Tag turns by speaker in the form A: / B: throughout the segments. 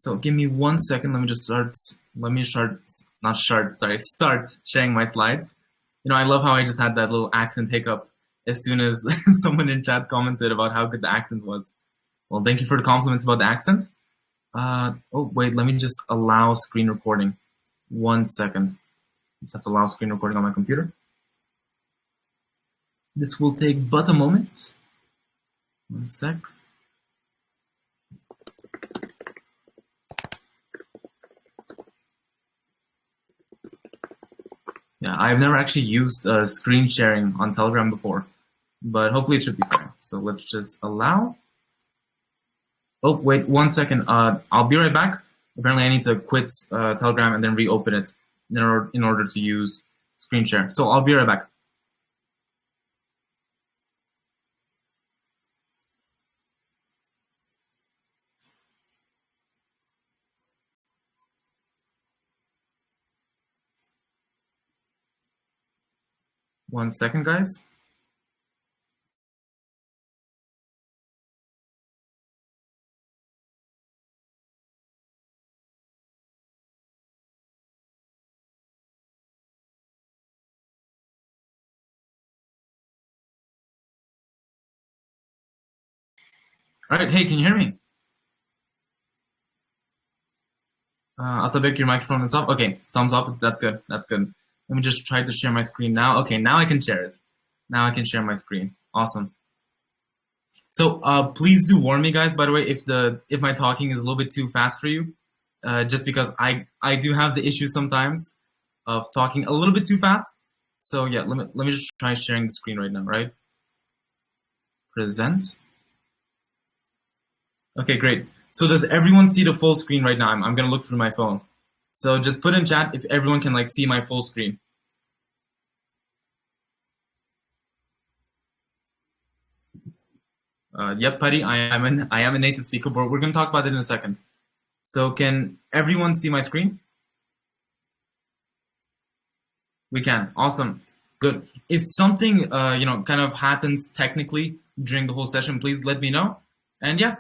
A: So give me 1 second. Let me just start. Start sharing my slides. I love how I just had that little accent hiccup as soon as someone in chat commented about how good the accent was. Well, thank you for the compliments about the accent. Oh, wait, let me just allow screen recording. 1 second. Just have to allow screen recording on my computer. This will take but a moment. 1 sec. Yeah, I've never actually used screen sharing on Telegram before, but hopefully it should be fine. So let's just allow. Oh, wait, 1 second. I'll be right back. Apparently I need to quit Telegram and then reopen it in order to use screen share. So I'll be right back. One second, guys. All right, hey, can you hear me? Asabek, your microphone is off. Okay, thumbs up. That's good. That's good. Let me just try to share my screen now. Okay, now I can share it. Now I can share my screen. Awesome. So please do warn me, guys. By the way, if my talking is a little bit too fast for you, just because I do have the issue sometimes of talking a little bit too fast. So yeah, let me just try sharing the screen right now. Right? Present. Okay, great. So does everyone see the full screen right now? I'm gonna look through my phone. So just put in chat if everyone can see my full screen. Yep, Putty, I am a native speaker, but we're gonna talk about it in a second. So can everyone see my screen? We can. Awesome. Good. If something kind of happens technically during the whole session, please let me know. And yeah,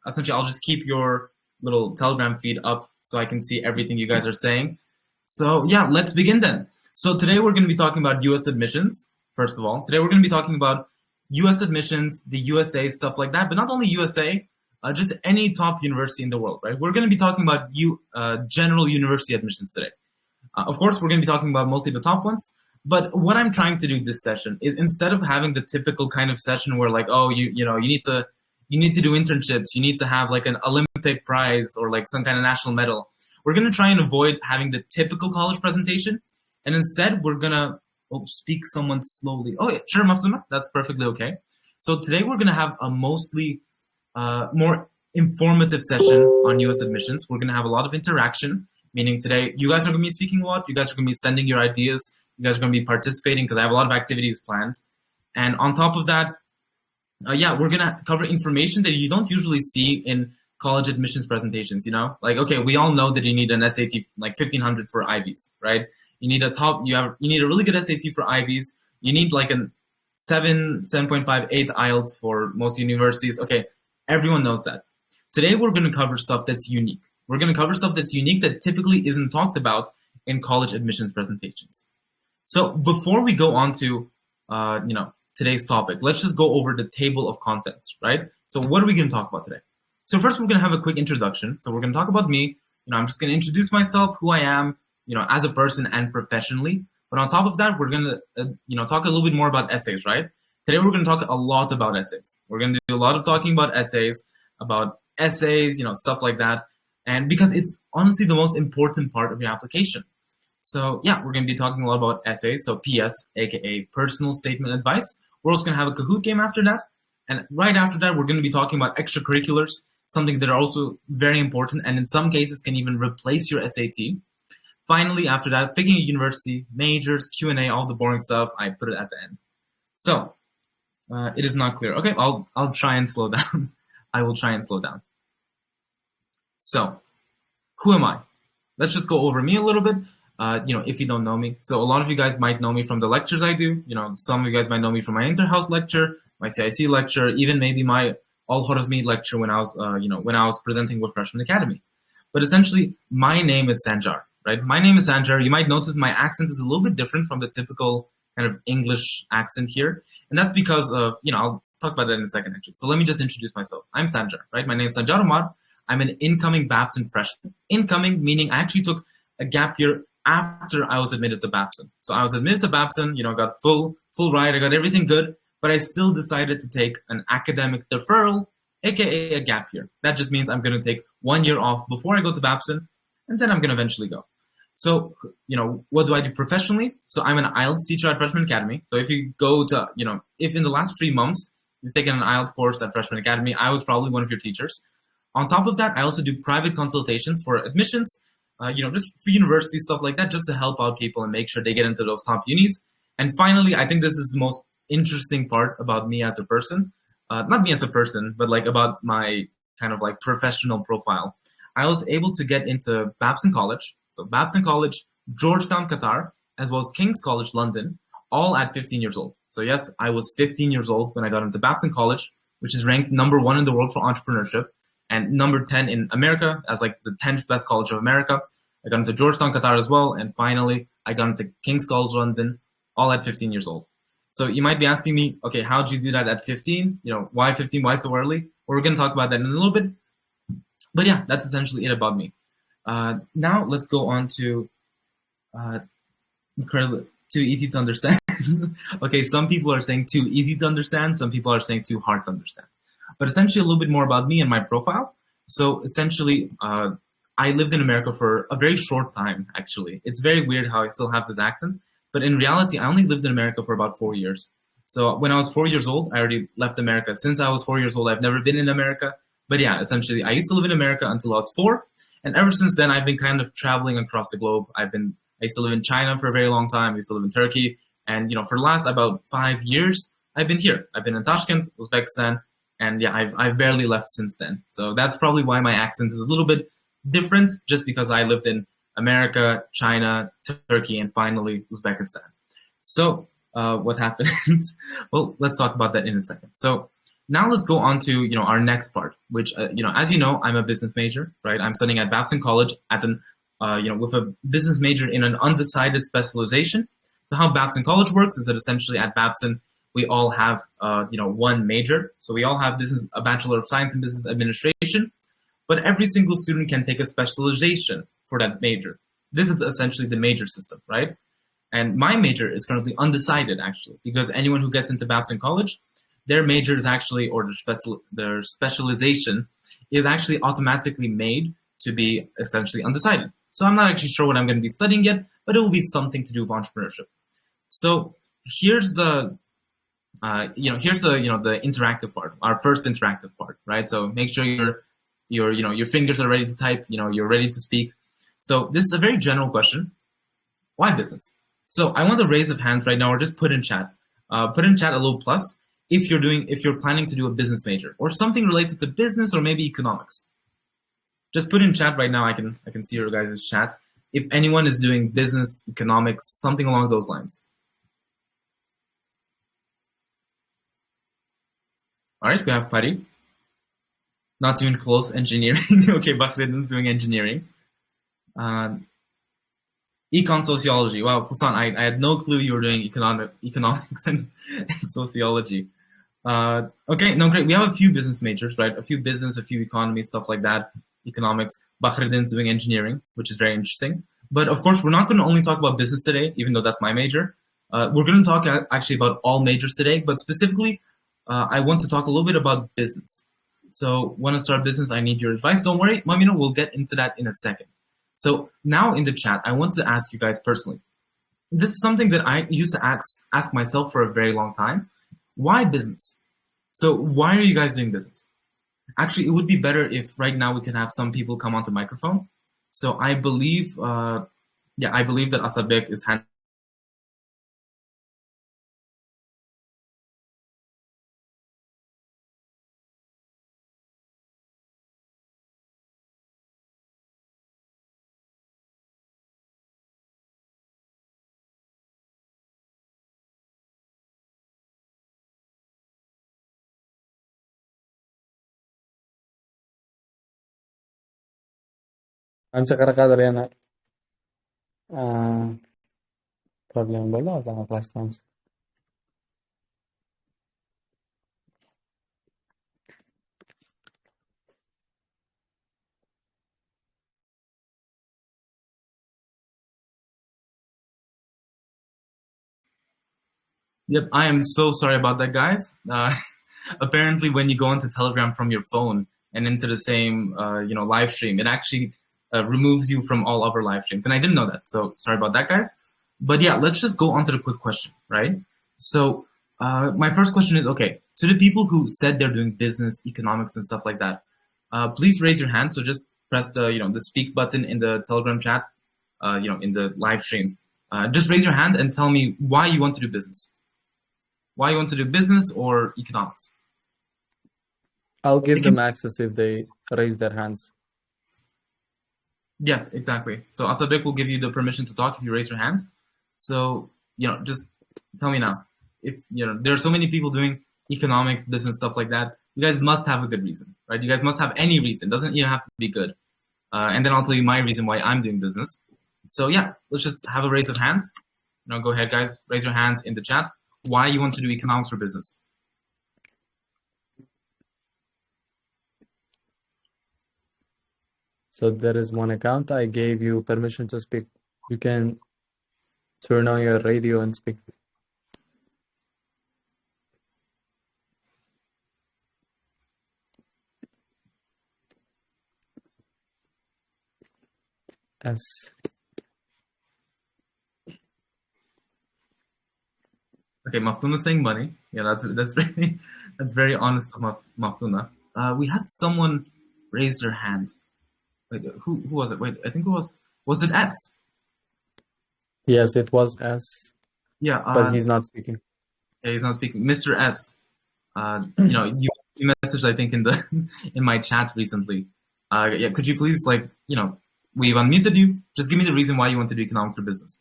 A: essentially I'll just keep your little Telegram feed up so I can see everything you guys are saying. So yeah, let's begin then. So today we're going to be talking about US admissions, first of all. Today we're going to be talking about US admissions, the USA, stuff like that, but not only USA, just any top university in the world, right? We're going to be talking about general university admissions today. Of course, we're going to be talking about mostly the top ones, but what I'm trying to do this session is instead of having the typical kind of session where you need to do internships, you need to have an Olympic prize or some kind of national medal. We're going to try and avoid having the typical college presentation, and instead we're going to speak someone slowly. Oh yeah, sure, Maftuna, that's perfectly okay. So today we're going to have a mostly more informative session on US admissions. We're going to have a lot of interaction, meaning today you guys are going to be speaking a lot, you guys are going to be sending your ideas, you guys are going to be participating because I have a lot of activities planned. And on top of that, we're going to cover information that you don't usually see in college admissions presentations, okay, we all know that you need an SAT 1500 for IVs, right? You need you need a really good SAT for IVs. You need a 7.5, 8 IELTS for most universities. Okay, everyone knows that. Today we're going to cover stuff that's unique. We're going to cover stuff that's unique that typically isn't talked about in college admissions presentations. So before we go on to today's topic, let's just go over the table of contents, right? So what are we going to talk about today? So first, we're going to have a quick introduction. So we're going to talk about me. I'm just going to introduce myself, who I am, as a person and professionally. But on top of that, we're going to, talk a little bit more about essays, right? Today, we're going to talk a lot about essays. We're going to do a lot of talking about essays, stuff like that. And because it's honestly the most important part of your application. So yeah, we're going to be talking a lot about essays. So PS, aka personal statement advice. We're also going to have a Kahoot game after that. And right after that, we're going to be talking about extracurriculars, something that are also very important and in some cases can even replace your SAT. Finally, after that, picking a university, majors, Q&A, all the boring stuff, I put it at the end. So it is not clear. Okay, I'll try and slow down. I will try and slow down. So who am I? Let's just go over me a little bit. If you don't know me. So a lot of you guys might know me from the lectures I do. Some of you guys might know me from my interhouse lecture, my CIC lecture, even maybe my Al-Khwarizmi lecture when I was, when I was presenting with Freshman Academy. But essentially, my name is Sanjar, right? My name is Sanjar. You might notice my accent is a little bit different from the typical kind of English accent here. And that's because of, I'll talk about that in a second, actually. So let me just introduce myself. I'm Sanjar, right? My name is Sanjar Umar. I'm an incoming Babson freshman. Incoming meaning I actually took a gap year after I was admitted to Babson. So I was admitted to Babson, got full ride, I got everything good, but I still decided to take an academic deferral, aka a gap year. That just means I'm going to take 1 year off before I go to Babson, and then I'm going to eventually go. So, what do I do professionally? So I'm an IELTS teacher at Freshman Academy. So if you go to, if in the last 3 months you've taken an IELTS course at Freshman Academy, I was probably one of your teachers. On top of that, I also do private consultations for admissions, just for university stuff like that, just to help out people and make sure they get into those top unis. And finally, I think this is the most interesting part about me as a person. Not me as a person, but like about my kind of like professional profile. I was able to get into Babson College. So Babson College, Georgetown, Qatar, as well as King's College, London, all at 15 years old. So yes, I was 15 years old when I got into Babson College, which is ranked #1 in the world for entrepreneurship and number 10 in America as like the 10th best college of America. I got into Georgetown, Qatar as well. And finally, I got into King's College, London, all at 15 years old. So you might be asking me, okay, how did you do that at 15? Why 15? Why so early? Well, we're going to talk about that in a little bit. But yeah, that's essentially it about me. Now let's go on to too easy to understand. Okay, some people are saying too easy to understand. Some people are saying too hard to understand. But essentially, a little bit more about me and my profile. So essentially, I lived in America for a very short time, actually. It's very weird how I still have this accent. But in reality, I only lived in America for about 4 years. So when I was 4 years old, I already left America. Since I was 4 years old, I've never been in America. But yeah, essentially, I used to live in America until I was 4. And ever since then, I've been kind of traveling across the globe. I used to live in China for a very long time. I used to live in Turkey. And, for the last about 5 years, I've been here. I've been in Tashkent, Uzbekistan. And yeah, I've barely left since then. So that's probably why my accent is a little bit different, just because I lived in America, China, Turkey, and finally Uzbekistan. So what happened? Well, let's talk about that in a second. So now let's go on to our next part, which as you know, I'm a business major, right? I'm studying at Babson College at an with a business major in an undecided specialization. So how Babson College works is that essentially at Babson we all have one major. So we all have a Bachelor of Science in Business Administration, but every single student can take a specialization for that major. This is essentially the major system, right? And my major is currently undecided, actually, because anyone who gets into Babson College, their major is actually, or their specialization is actually automatically made to be essentially undecided. So I'm not actually sure what I'm going to be studying yet, but it will be something to do with entrepreneurship. So here's the here's the interactive part, our first interactive part, right? So make sure your fingers are ready to type, you're ready to speak. So this is a very general question. Why business? So I want to raise of hands right now, or just put in chat a little plus if you're planning to do a business major or something related to business or maybe economics. Just put in chat right now. I can see your guys' chat. If anyone is doing business, economics, something along those lines. All right, we have Pari. Not even close. Engineering. Okay, Bahreddin's doing engineering. Econ sociology. Wow, Husan, I had no clue you were doing economics and sociology. Okay, no, great. We have a few business majors, right? A few business, a few economy, stuff like that. Economics. Bahreddin's doing engineering, which is very interesting. But of course, we're not going to only talk about business today, even though that's my major. We're going to talk actually about all majors today, but specifically, I want to talk a little bit about business. So, want to start business? I need your advice. Don't worry, Mamino, we'll get into that in a second. So now in the chat, I want to ask you guys personally. This is something that I used to ask myself for a very long time. Why business? So why are you guys doing business? Actually, it would be better if right now we can have some people come onto microphone. So I believe, I believe that Asabek is handling
B: Anca kadar yana problem bola zaman başlamış.
A: Yep, I am so sorry about that, guys. Apparently, when you go into Telegram from your phone and into the same, live stream, it actually removes you from all other live streams. And I didn't know that, so sorry about that, guys. But yeah, let's just go on to the quick question, right? So my first question is, okay, to the people who said they're doing business, economics, and stuff like that, please raise your hand. So just press the speak button in the Telegram chat, in the live stream. Just raise your hand and tell me why you want to do business. Why you want to do business or economics?
B: I'll give
A: It can,
B: them access if they raise their hands.
A: yeah, exactly. So Asadek will give you the permission to talk if you raise your hand. So, just tell me now. If, there are so many people doing economics, business, stuff like that, you guys must have a good reason, right? You guys must have any reason. It doesn't even have to be good. And then I'll tell you my reason why I'm doing business. So yeah, let's just have a raise of hands. Go ahead, guys. Raise your hands in the chat. Why you want to do economics or business?
B: So there is one account. I gave you permission to speak. You can turn on your radio and speak. As
A: Okay, Maftuna is saying money. Yeah, that's very that's very honest of Maftuna. We had someone raise their hand. Wait, who was it? Wait, I think was it S?
B: yes, it was S,
A: Yeah,
B: but he's not speaking.
A: yeah, he's not speaking. Mr. S. You messaged I think in the in my chat recently. Yeah, could you please we've unmuted you. Just give me the reason why you want to do economics or business.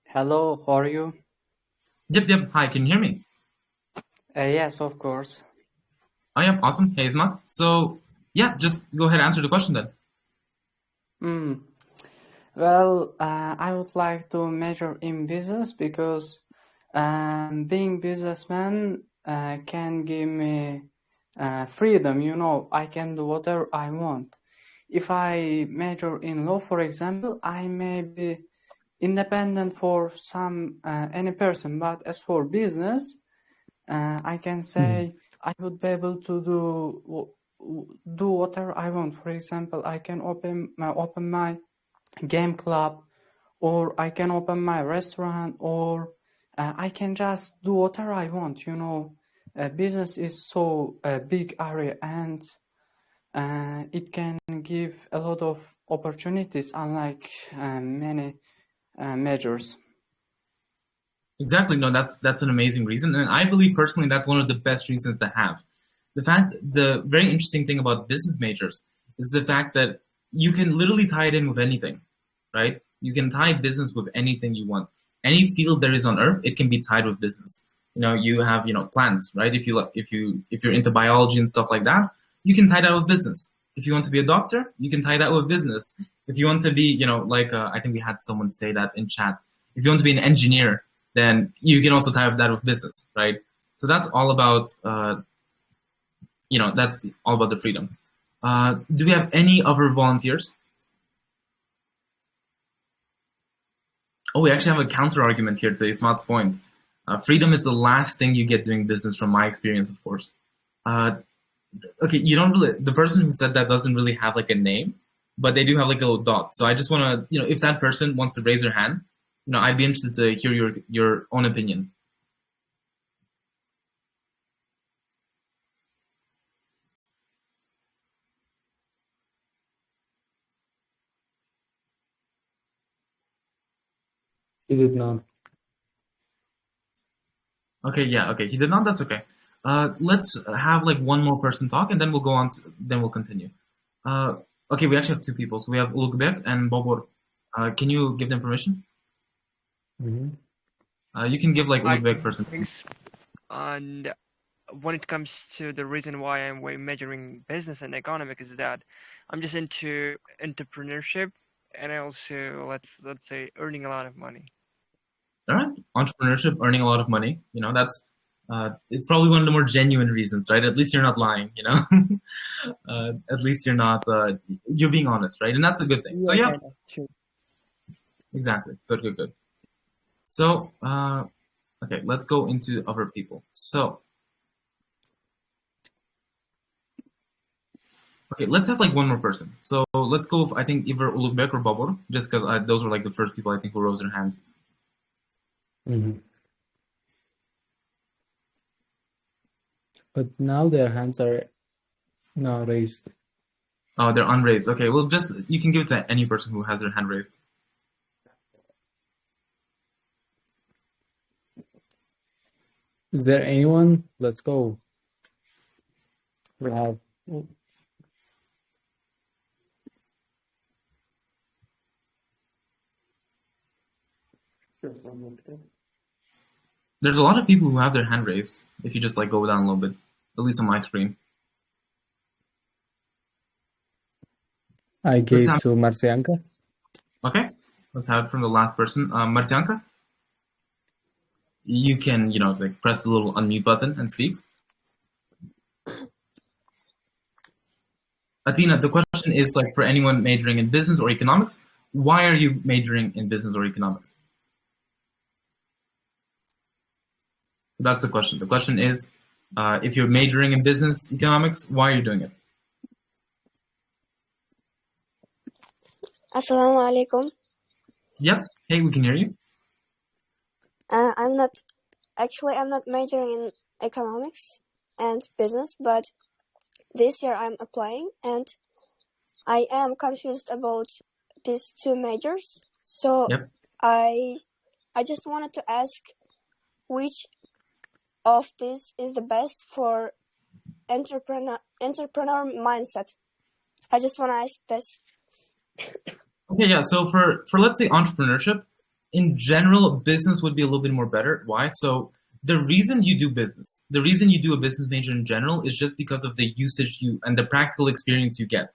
C: Hello, how are you?
A: Yep. Hi, can you hear me?
C: Yes, of course.
A: Oh, yeah, awesome. Hey, Ismat. So, yeah, just go ahead and answer the question then.
C: Well, I would like to major in business because being businessman can give me freedom. I can do whatever I want. If I major in law, for example, I may be independent for any person. But as for business, I can say I would be able to do whatever I want. For example, I can open my game club, or I can open my restaurant, or I can just do whatever I want. Business is so a big area, and it can give a lot of opportunities, unlike many majors.
A: Exactly. No, that's an amazing reason, and I believe personally that's one of the best reasons to have. The very interesting thing about business majors is the fact that you can literally tie it in with anything, right? You can tie business with anything you want. Any field there is on earth, it can be tied with business. You have plants, right? If you're into biology and stuff like that, you can tie that with business. If you want to be a doctor, you can tie that with business. If you want to be, I think we had someone say that in chat. If you want to be an engineer, then you can also tie that with business, right? So that's all about, that's all about the freedom. Do we have any other volunteers? Oh, we actually have a counter argument here to Ismat's point. Freedom is the last thing you get doing business, from my experience, of course. Okay, you don't really. The person who said that doesn't really have like a name, but they do have like a little dot. So I just want to, if that person wants to raise their hand, I'd be interested to hear your own opinion.
B: He did not.
A: Okay, yeah, okay. He did not. That's okay. Let's have like one more person talk, and then we'll go on. Then we'll continue. Okay, we actually have two people. So we have Ulukbek and Bobor. Can you give them permission?
B: Mm-hmm.
A: You can give like
D: Hi,
A: Ulukbek first.
D: thanks. And when it comes to the reason why I'm majoring business and economics is that I'm just into entrepreneurship and I also let's say earning a lot of money.
A: All right, entrepreneurship, earning a lot of money. That's it's probably one of the more genuine reasons, right? At least you're not lying. At least you're being honest, right? And that's a good thing. So yeah,
D: kind of, sure.
A: exactly. Good. So okay, let's go into other people. So okay, let's have like one more person. So let's go with, I think, either Ulubek or Babur, just because those were like the first people I think who rose their hands.
B: But now their hands are now raised.
A: Oh, they're unraised. Okay, well, just you can give it to any person who has their hand raised.
B: Is there anyone? Let's go. We have.
A: There's a lot of people who have their hand raised. If you just like go down a little bit, at least on my screen.
B: I gave to Marcianka.
A: Okay, let's have it from the last person. Marcianka, you can, like press the little unmute button and speak. Athena, the question is like for anyone majoring in business or economics, why are you majoring in business or economics? So that's the question. The question is, if you're majoring in business economics, why are you doing it?
E: Assalamu alaikum.
A: Yep. Hey, we can hear you.
E: I'm not majoring in economics and business, but this year I'm applying and I am confused about these two majors. So
A: Yep.
E: I just wanted to ask which of this is the best for entrepreneur mindset. I just want to ask this.
A: Okay, yeah. So for let's say entrepreneurship, in general, business would be a little bit more better. Why? So the reason you do business, the reason you do a business major in general is just because of the usage and the practical experience you get.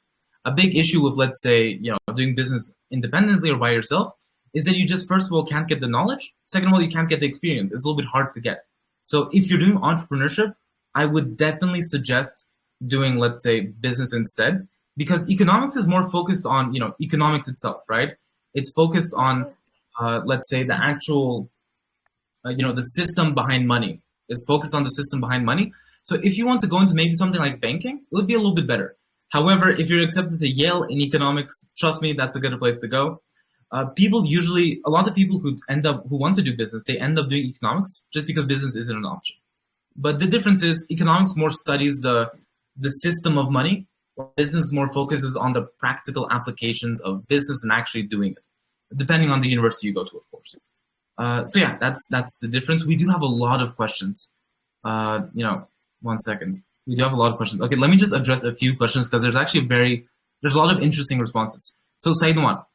A: A big issue with, let's say, doing business independently or by yourself is that you just, first of all, can't get the knowledge. Second of all, you can't get the experience. It's a little bit hard to get. So if you're doing entrepreneurship, I would definitely suggest doing, let's say, business instead, because economics is more focused on, economics itself, right? It's focused on, let's say, the actual, the system behind money. It's focused on the system behind money. So if you want to go into maybe something like banking, it would be a little bit better. However, if you're accepted to Yale in economics, trust me, that's a good place to go. A lot of people who want to do business, they end up doing economics just because business isn't an option. But the difference is economics more studies the system of money, while business more focuses on the practical applications of business and actually doing it, depending on the university you go to, of course. So yeah, that's the difference. We do have a lot of questions. 1 second. We do have a lot of questions. Okay, let me just address a few questions because there's a lot of interesting responses. So Said Umar,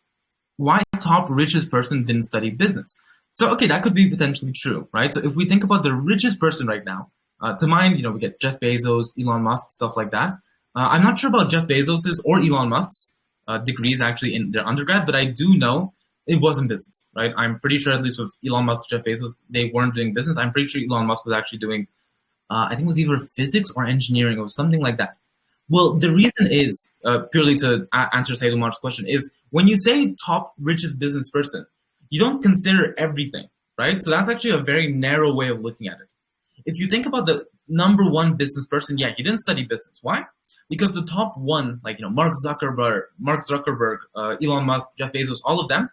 A: why top richest person didn't study business? So okay, that could be potentially true, right? So if we think about the richest person right now, to mind, we get Jeff Bezos, Elon Musk, stuff like that. I'm not sure about Jeff Bezos's or Elon Musk's degrees actually in their undergrad, but I do know it wasn't business, right? I'm pretty sure at least with Elon Musk, Jeff Bezos, they weren't doing business. I'm pretty sure Elon Musk was actually doing, I think it was either physics or engineering or something like that. Well, the reason is, purely to answer Said Umar's question, is when you say top richest business person, you don't consider everything, right? So that's actually a very narrow way of looking at it. If you think about the number one business person, yeah, he didn't study business. Why? Because the top one, like Mark Zuckerberg, Elon Musk, Jeff Bezos, all of them,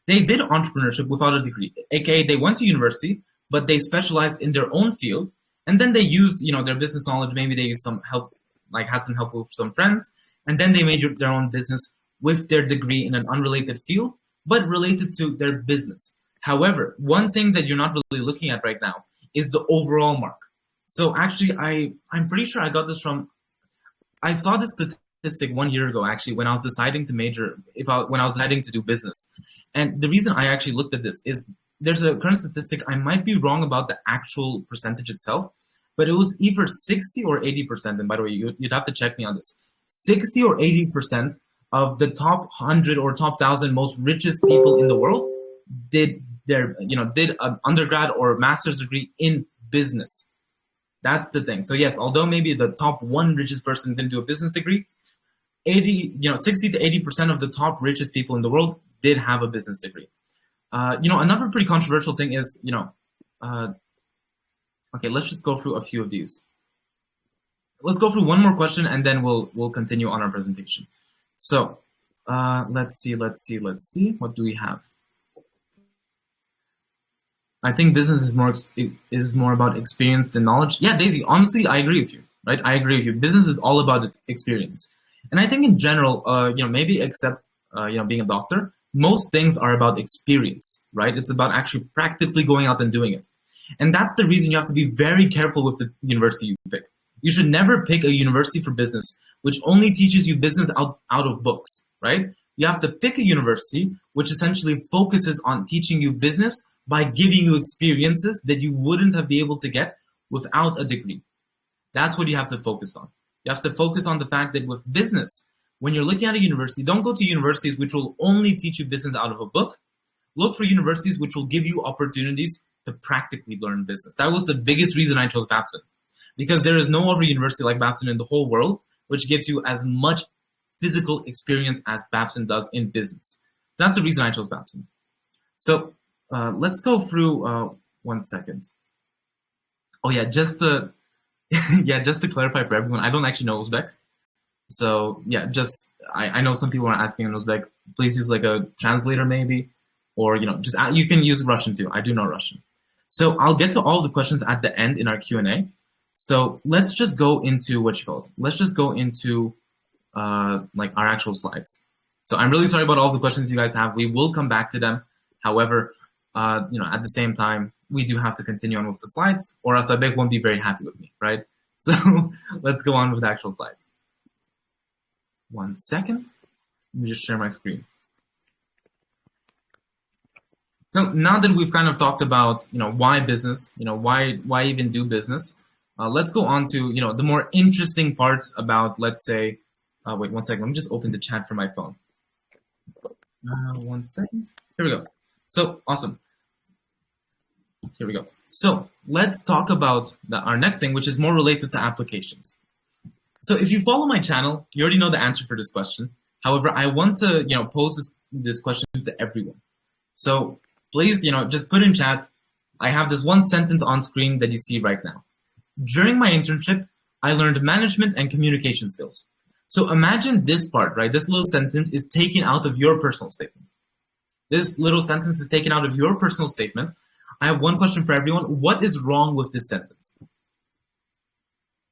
A: they did entrepreneurship without a degree. AKA, they went to university, but they specialized in their own field, and then they used their business knowledge. Maybe they used some help, like had some help with some friends, and then they made their own business with their degree in an unrelated field, but related to their business. However, one thing that you're not really looking at right now is the overall mark. So actually, I'm pretty sure I got this from, I saw this statistic 1 year ago, actually, when I was deciding to major, when I was deciding to do business. And the reason I actually looked at this is there's a current statistic, I might be wrong about the actual percentage itself, but it was either 60 or 80%. And by the way, you'd have to check me on this. 60 or 80% of the top 100 or top 1,000 most richest people in the world did an undergrad or master's degree in business. That's the thing. So yes, although maybe the top one richest person didn't do a business degree, 60 to 80% of the top richest people in the world did have a business degree. Another pretty controversial thing is, okay, let's just go through a few of these. Let's go through one more question and then we'll continue on our presentation. So let's see. What do we have? I think business is more about experience than knowledge. Yeah, Daisy, honestly, I agree with you, right? I agree with you. Business is all about experience. And I think in general, maybe except, being a doctor, most things are about experience, right? It's about actually practically going out and doing it. And that's the reason you have to be very careful with the university you pick. You should never pick a university for business, which only teaches you business out of books, right? You have to pick a university which essentially focuses on teaching you business by giving you experiences that you wouldn't have been able to get without a degree. That's what you have to focus on. You have to focus on the fact that with business, when you're looking at a university, don't go to universities which will only teach you business out of a book. Look for universities which will give you opportunities to practically learn business. That was the biggest reason I chose Babson, because there is no other university like Babson in the whole world which gives you as much physical experience as Babson does in business. That's the reason I chose Babson. So let's go through 1 second. Oh yeah, just to clarify for everyone, I don't actually know Uzbek. So yeah, I know some people are asking in Uzbek. Please use like a translator maybe, or you can use Russian too. I do know Russian. So I'll get to all the questions at the end in our Q&A. So let's just go into let's just go into like our actual slides. So I'm really sorry about all the questions you guys have. We will come back to them. However, at the same time, we do have to continue on with the slides, or else Abek won't be very happy with me, right? So let's go on with the actual slides. 1 second. Let me just share my screen. So now that we've kind of talked about, why business, why even do business, let's go on to, the more interesting parts about, let's say, wait 1 second. Let me just open the chat for my phone. 1 second. Here we go. So awesome. Here we go. So let's talk about our next thing, which is more related to applications. So if you follow my channel, you already know the answer for this question. However, I want to, pose this question to everyone. So please, just put in chat. I have this one sentence on screen that you see right now. During my internship, I learned management and communication skills. So imagine this part, right? This little sentence is taken out of your personal statement. This little sentence is taken out of your personal statement. I have one question for everyone. What is wrong with this sentence?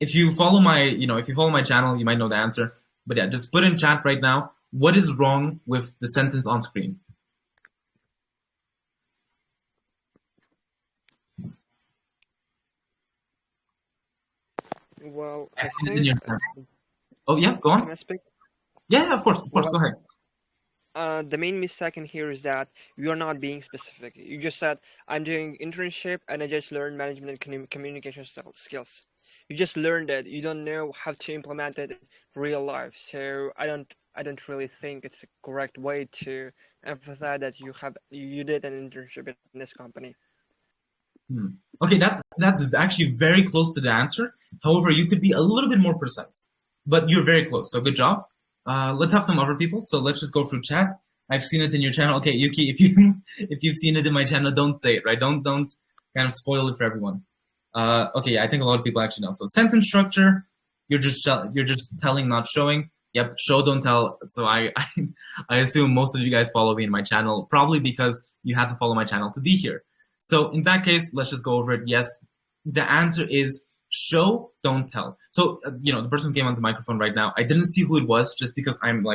A: If you follow my channel, you might know the answer. But yeah, just put in chat right now. What is wrong with the sentence on screen?
D: Well, I think.
A: Oh yeah, go on.
D: Can I speak?
A: Yeah, of course, go ahead.
D: The main mistake in here is that you're not being specific. You just said, I'm doing internship and I just learned management and communication skills. You just learned it. You don't know how to implement it in real life. So I don't really think it's a correct way to emphasize that you did an internship in this company.
A: Okay, that's actually very close to the answer. However, you could be a little bit more precise, but you're very close. So good job. Let's have some other people. So let's just go through chat. I've seen it in your channel. Okay, Yuki, if you've seen it in my channel, don't say it, right? Don't kind of spoil it for everyone. Okay, yeah, I think a lot of people actually know. So sentence structure, you're just telling, not showing. Yep, show, don't tell. So I assume most of you guys follow me in my channel, probably because you had to follow my channel to be here. So in that case, let's just go over it. Yes, the answer is show, don't tell. So, the person who came on the microphone right now, I didn't see who it was just because I'm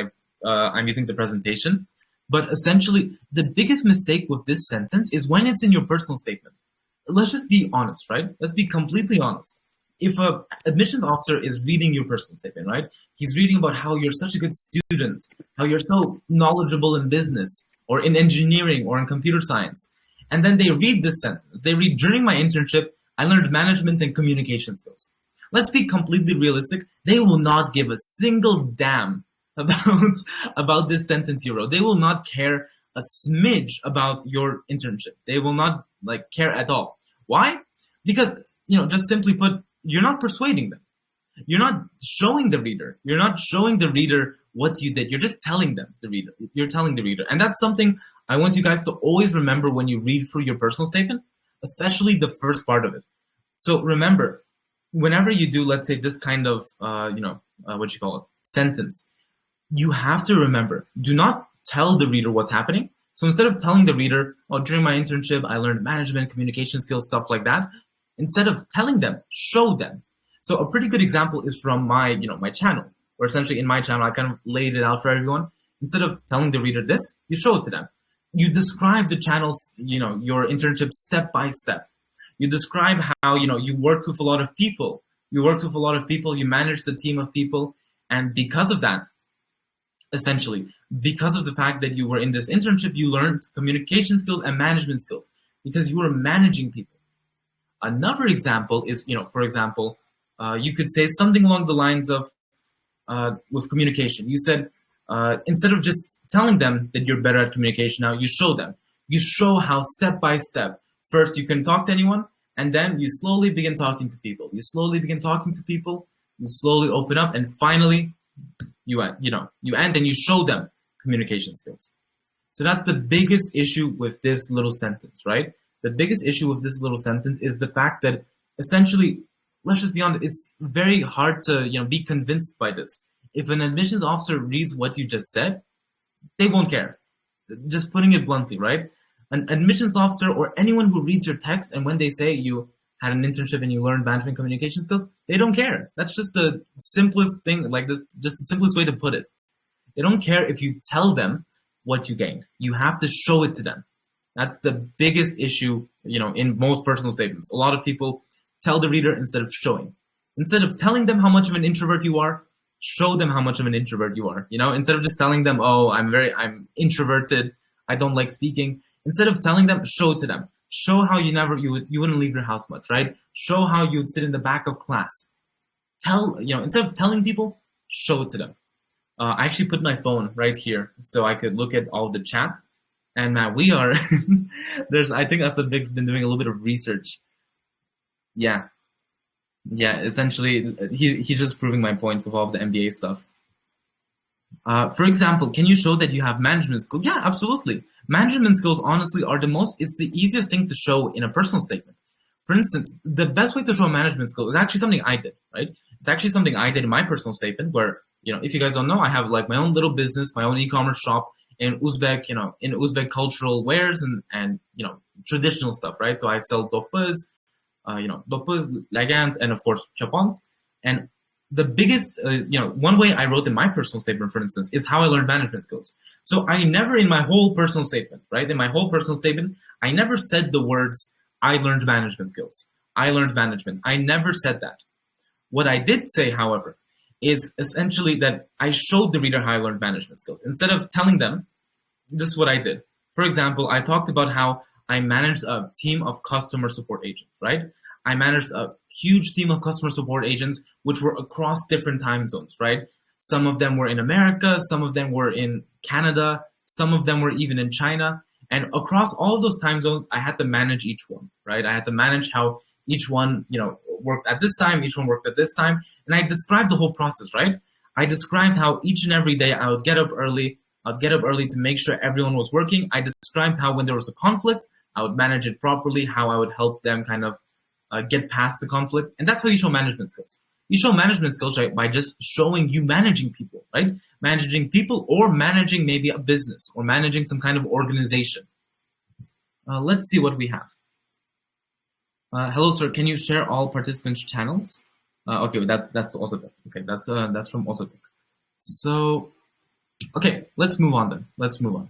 A: using the presentation. But essentially, the biggest mistake with this sentence is when it's in your personal statement. Let's just be honest, right? Let's be completely honest. If an admissions officer is reading your personal statement, right? He's reading about how you're such a good student, how you're so knowledgeable in business or in engineering or in computer science. And then they read this sentence. They read, during my internship, I learned management and communication skills. Let's be completely realistic. They will not give a single damn about this sentence you wrote. They will not care a smidge about your internship. They will not like care at all. Why? Because, just simply put, you're not persuading them. You're not showing the reader. You're not showing the reader what you did. You're just telling them, the reader. You're telling the reader. And that's something I want you guys to always remember when you read through your personal statement, especially the first part of it. So remember, whenever you do, let's say, this kind of, sentence, you have to remember, do not tell the reader what's happening. So instead of telling the reader, oh, during my internship, I learned management, communication skills, stuff like that, instead of telling them, show them. So a pretty good example is from my, my channel, where essentially in my channel, I kind of laid it out for everyone. Instead of telling the reader this, you show it to them. You describe the channel's, your internship step by step. You describe how, you worked with a lot of people. You managed a team of people. And because of that, essentially, because of the fact that you were in this internship, you learned communication skills and management skills because you were managing people. Another example is, for example, you could say something along the lines of, with communication, you said, instead of just telling them that you're better at communication now, you show them. You show how step by step, first you can talk to anyone, and then you slowly begin talking to people. You slowly open up, and finally, you end and you show them communication skills. So that's the biggest issue with this little sentence, right? The biggest issue with this little sentence is the fact that essentially, let's just be honest, it's very hard to be convinced by this. If an admissions officer reads what you just said, they won't care. Just putting it bluntly, right? An admissions officer or anyone who reads your text and when they say you had an internship and you learned management communication skills, they don't care. That's just the simplest thing, just the simplest way to put it. They don't care if you tell them what you gained. You have to show it to them. That's the biggest issue, in most personal statements. A lot of people tell the reader instead of showing. Instead of telling them how much of an introvert you are, show them how much of an introvert you are. Instead of just telling them, oh, I'm introverted, I don't like speaking. Instead of telling them, show it to them. Show how you wouldn't leave your house much, right? Show how you'd sit in the back of class. Instead of telling people, show it to them. I actually put my phone right here so I could look at all the chat. And man, we are, I think Asad Big's been doing a little bit of research. Yeah, essentially, he's just proving my point with all of the MBA stuff. For example, can you show that you have management skills? Yeah, absolutely. Management skills, honestly, it's the easiest thing to show in a personal statement. For instance, the best way to show management skills is actually something I did, right? It's actually something I did in my personal statement where, if you guys don't know, I have like my own little business, my own e-commerce shop in Uzbek, in Uzbek cultural wares and traditional stuff, right? So I sell dokpuz, lagans, and of course, chapons. And the biggest, one way I wrote in my personal statement, for instance, is how I learned management skills. So I never, in my whole personal statement, right? In my whole personal statement, I never said the words, I learned management skills. I learned management. I never said that. What I did say, however, is essentially that I showed the reader how I learned management skills. Instead of telling them, this is what I did. For example, I talked about how I managed a team of customer support agents, right? I managed a huge team of customer support agents, which were across different time zones, right? Some of them were in America, some of them were in Canada, some of them were even in China. And across all of those time zones, I had to manage each one, right? I had to manage how each one, worked at this time, each one worked at this time. And I described the whole process, right? I described how each and every day I would get up early. I'd get up early to make sure everyone was working. I described how when there was a conflict, I would manage it properly, how I would help them kind of get past the conflict. And that's how you show management skills. You show management skills, right, by just showing you managing people, right? Managing people or managing maybe a business or managing some kind of organization. Let's see what we have. Hello, sir. Can you share all participants' channels? Okay, that's also good. Okay, that's from also good. So, okay, let's move on then. Let's move on.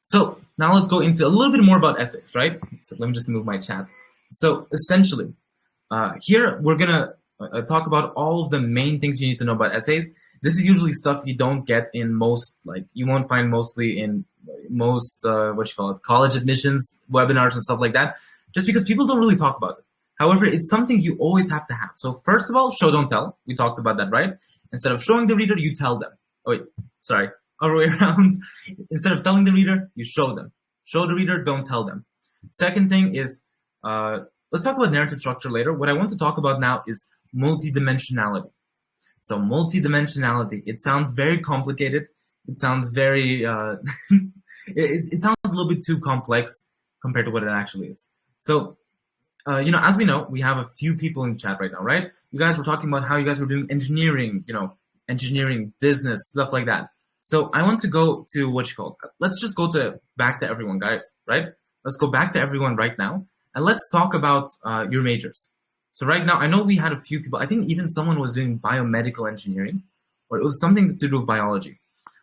A: So now let's go into a little bit more about essays, right? So let me just move my chat. So essentially, here we're gonna talk about all of the main things you need to know about essays. This is usually stuff you don't get in most, you won't find mostly in most, college admissions, webinars and stuff like that, just because people don't really talk about it. However, it's something you always have to have. So first of all, show, don't tell. We talked about that, right? Instead of showing the reader, you tell them. Oh, wait, sorry, other way around. Instead of telling the reader, you show them. Show the reader, don't tell them. Second thing is, let's talk about narrative structure later. What I want to talk about now is multidimensionality. So multidimensionality, it sounds very complicated. It sounds very, it sounds a little bit too complex compared to what it actually is. So, as we know, we have a few people in chat right now, right? You guys were talking about how you guys were doing engineering, engineering, business, stuff like that. So I want to go to let's just go back to everyone, guys, right? Let's go back to everyone right now, and let's talk about your majors. So right now, I know we had a few people, I think even someone was doing biomedical engineering, or it was something to do with biology.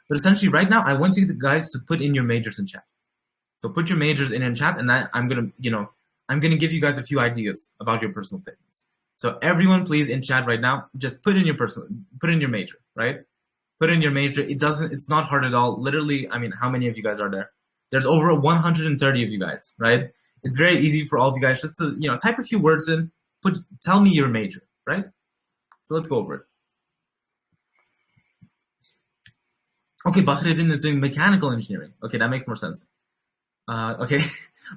A: But essentially right now, I want you guys to put in your majors in chat. So put your majors in chat, and I'm gonna give you guys a few ideas about your personal statements. So everyone, please, in chat right now, just put in your major, right? Put in your major. It's not hard at all. Literally, I mean, how many of you guys are there? There's over 130 of you guys, right? It's very easy for all of you guys just to, type a few words in, tell me your major, right? So let's go over it. Okay, Bahreddin is doing mechanical engineering. Okay, that makes more sense. Okay,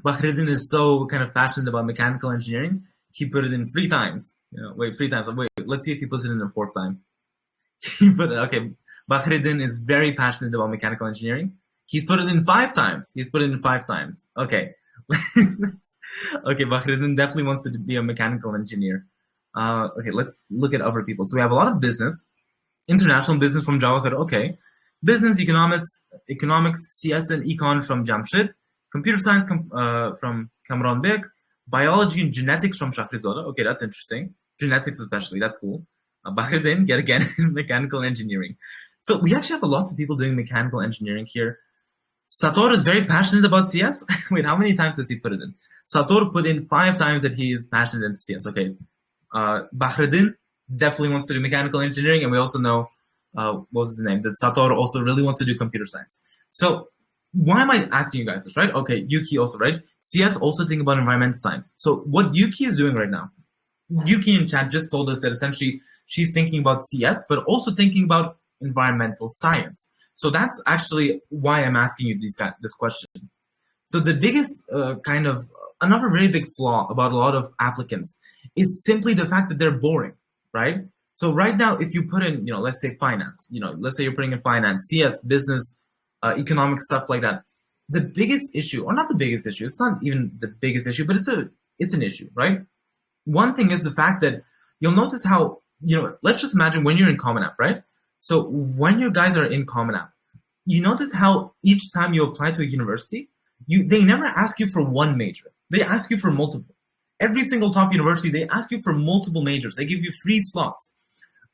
A: Bahreddin is so kind of passionate about mechanical engineering. He put it in 3 times. 3 times. Wait, let's see if he puts it in a 4th time. Okay, Bahreddin is very passionate about mechanical engineering. He's put it in 5 times. Okay. Okay, Bahreddin definitely wants to be a mechanical engineer. Okay, let's look at other people. So we have a lot of business, international business from Jawahar. Okay, business, economics, CS and econ from Jamshid, computer science from Kamran Bek, biology and genetics from Shahrizoda. Okay, that's interesting. Genetics especially, that's cool. Bahreddin, yet again, mechanical engineering. So we actually have a lot of people doing mechanical engineering here. Sator is very passionate about CS. Wait, how many times does he put it in? Sator put in 5 times that he is passionate in CS. Okay. Bahreddin definitely wants to do mechanical engineering, and we also know, what was his name? That Sator also really wants to do computer science. So why am I asking you guys this, right? Okay, Yuki also, right? CS also think about environmental science. So what Yuki is doing right now, Yuki in chat just told us that essentially she's thinking about CS, but also thinking about environmental science. So that's actually why I'm asking you this question. So the biggest another very big flaw about a lot of applicants is simply the fact that they're boring, right? So right now, if you put in, let's say finance, let's say you're putting in finance, CS, business, economic stuff like that. The biggest issue, or not the biggest issue, it's not even the biggest issue, but it's an issue, right? One thing is the fact that you'll notice how, let's just imagine when you're in Common App, right? So when you guys are in Common App, you notice how each time you apply to a university, they never ask you for one major. They ask you for multiple. Every single top university, they ask you for multiple majors. They give you 3 slots.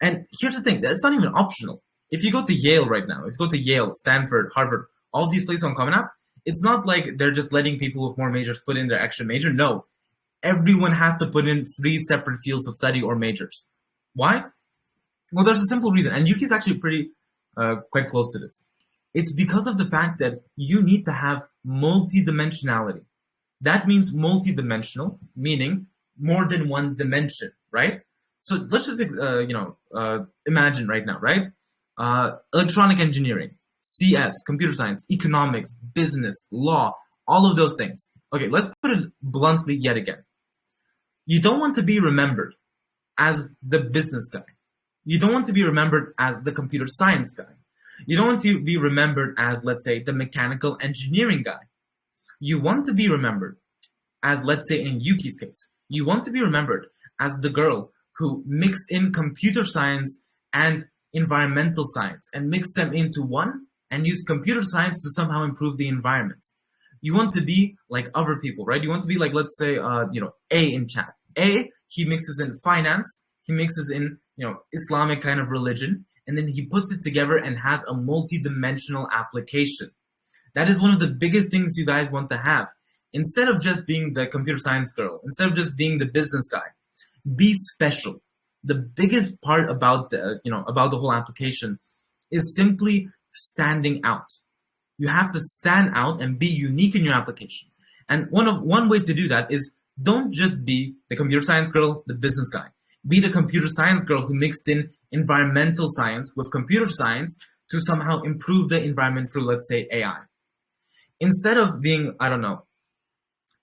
A: And here's the thing, that's not even optional. If you go to Yale right now, if you go to Yale, Stanford, Harvard, all these places on Common App, it's not like they're just letting people with more majors put in their extra major. No, everyone has to put in 3 separate fields of study or majors. Why? Well, there's a simple reason, and Yuki's actually quite close to this. It's because of the fact that you need to have multidimensionality. That means multidimensional, meaning more than one dimension, right? So let's just imagine right now, right? Electronic engineering, CS, computer science, economics, business, law, all of those things. Okay, let's put it bluntly yet again. You don't want to be remembered as the business guy. You don't want to be remembered as the computer science guy. You don't want to be remembered as, let's say, the mechanical engineering guy. You want to be remembered as, let's say, in Yuki's case, you want to be remembered as the girl who mixed in computer science and environmental science and mixed them into one and used computer science to somehow improve the environment. You want to be like other people, right? You want to be like, let's say, A in chat. A, he mixes in finance, he mixes in, Islamic kind of religion, and then he puts it together and has a multi-dimensional application. That is one of the biggest things you guys want to have. Instead of just being the computer science girl, instead of just being the business guy, be special. The biggest part about the whole application is simply standing out. You have to stand out and be unique in your application. And one way to do that is Don't just be the computer science girl, the business guy. Be the computer science girl who mixed in environmental science with computer science to somehow improve the environment through, let's say, AI. Instead of being, I don't know,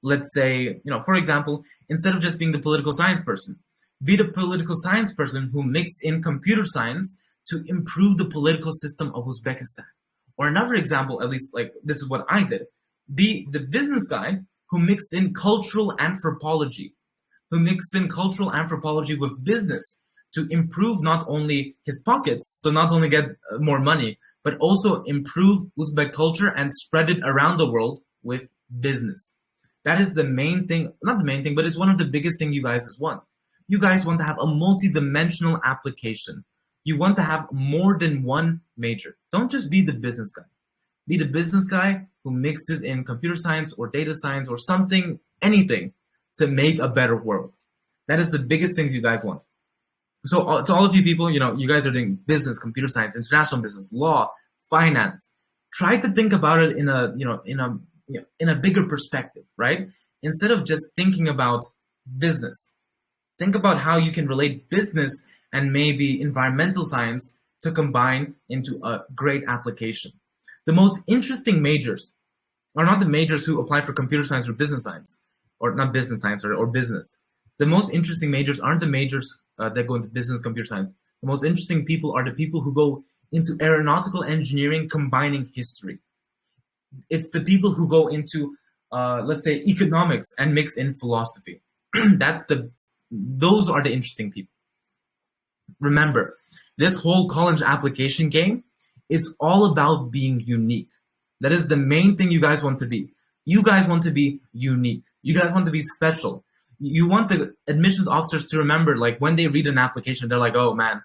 A: let's say, for example, instead of just being the political science person, be the political science person who mixed in computer science to improve the political system of Uzbekistan. Or another example, at least like this is what I did, be the business guy who mixed in cultural anthropology, with business to improve not only his pockets, so not only get more money, but also improve Uzbek culture and spread it around the world with business. That is the main thing, not the main thing, but it's one of the biggest things you guys want. You guys want to have a multi-dimensional application. You want to have more than one major. Don't just be the business guy. Be the business guy who mixes in computer science or data science or something, anything, to make a better world. That is the biggest things you guys want. So to all of you people, you guys are doing business, computer science, international business, law, finance. Try to think about it in a bigger perspective, right? Instead of just thinking about business, think about how you can relate business and maybe environmental science to combine into a great application. The most interesting majors are not the majors who apply for computer science or business science, or not business science or business. The most interesting majors aren't the majors that go into business, computer science. The most interesting people are the people who go into aeronautical engineering combining history. It's the people who go into, let's say, economics and mix in philosophy. Those are the interesting people. Remember, this whole college application game, it's all about being unique. That is the main thing you guys want to be. You guys want to be unique. You guys want to be special. You want the admissions officers to remember, like when they read an application, they're like, oh man,